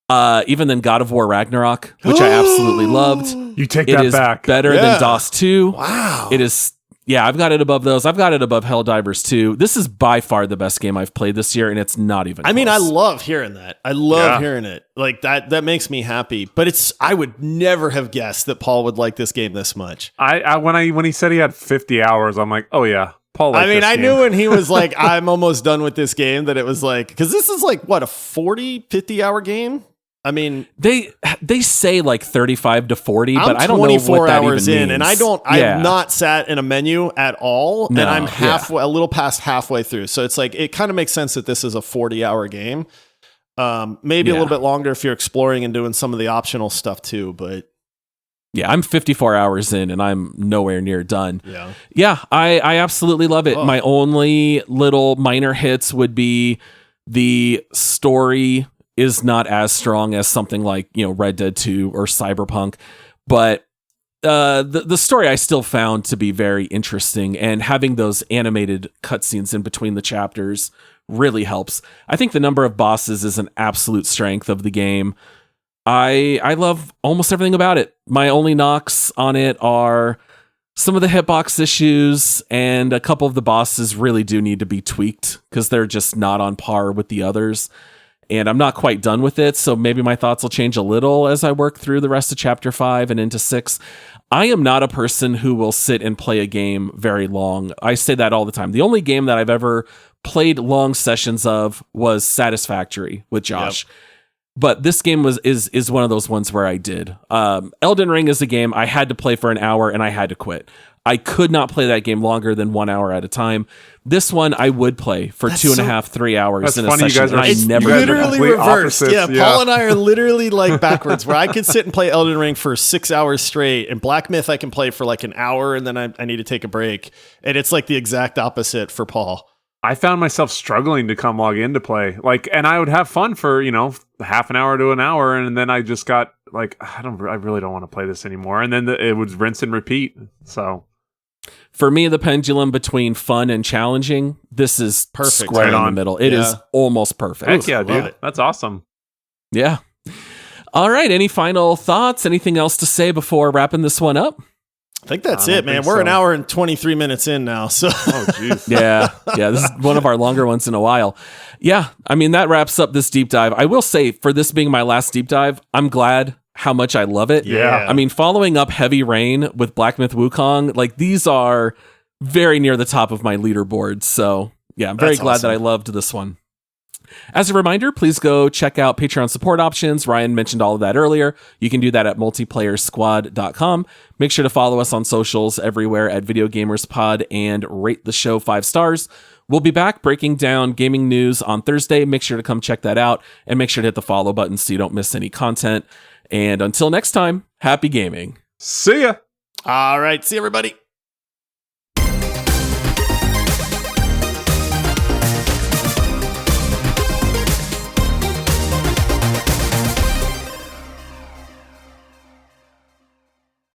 even than God of War Ragnarok, which I absolutely loved. You take that back. It is better than DOS 2. Wow. It is, yeah, I've got it above those. I've got it above Helldivers 2. This is by far the best game I've played this year, and it's not even close. I mean, I love hearing that. I love hearing it. Like, that makes me happy. But I would never have guessed that Paul would like this game this much. When he said he had 50 hours, I'm like, oh yeah. Paul liked this game. Knew when he was like, I'm almost done with this game, that it was like, because this is like, what, a 50 hour game? I mean, they say like 35 to 40, but I don't know what that even means. 24 hours in, and I've not sat in a menu at all, and I'm a little past halfway through. So it's like, it kind of makes sense that this is a 40-hour game. Maybe a little bit longer if you're exploring and doing some of the optional stuff too, but yeah, I'm 54 hours in and I'm nowhere near done. Yeah, I absolutely love it. My only little minor hits would be the story is not as strong as something like, Red Dead 2 or Cyberpunk, but the story I still found to be very interesting, and having those animated cutscenes in between the chapters really helps. I think the number of bosses is an absolute strength of the game. I love almost everything about it. My only knocks on it are some of the hitbox issues, and a couple of the bosses really do need to be tweaked because they're just not on par with the others. And I'm not quite done with it, so maybe my thoughts will change a little as I work through the rest of Chapter 5 and into 6. I am not a person who will sit and play a game very long. I say that all the time. The only game that I've ever played long sessions of was Satisfactory with Josh. Yep. But this game is one of those ones where I did. Elden Ring is a game I had to play for an hour and I had to quit. I could not play that game longer than 1 hour at a time. This one I would play for 2.5, 3 hours in a session. You guys are literally reversed. Yeah, Paul and I are literally like backwards, where I could sit and play Elden Ring for 6 hours straight, and Black Myth I can play for like an hour, and then I need to take a break. And it's like the exact opposite for Paul. I found myself struggling to come log in to play, and I would have fun for, half an hour to an hour. And then I just got like, I really don't want to play this anymore. And then it would rinse and repeat. So for me, the pendulum between fun and challenging, this is perfect. Square in the middle. It is almost perfect. Heck yeah, dude. That's awesome. Yeah. All right. Any final thoughts? Anything else to say before wrapping this one up? I think that's it, man. We're an hour and 23 minutes in now. So, yeah. This is one of our longer ones in a while. Yeah. I mean, that wraps up this deep dive. I will say, for this being my last deep dive, I'm glad how much I love it. Yeah. I mean, following up Heavy Rain with Black Myth Wukong, like these are very near the top of my leaderboards. So yeah, I'm very glad that I loved this one. As a reminder, please go check out Patreon support options. Ryan mentioned all of that earlier. You can do that at multiplayersquad.com. Make sure to follow us on socials everywhere at Video Gamers Pod and rate the show 5 stars. We'll be back breaking down gaming news on Thursday. Make sure to come check that out, and make sure to hit the follow button so you don't miss any content. And until next time, happy gaming. See ya. All right. See everybody.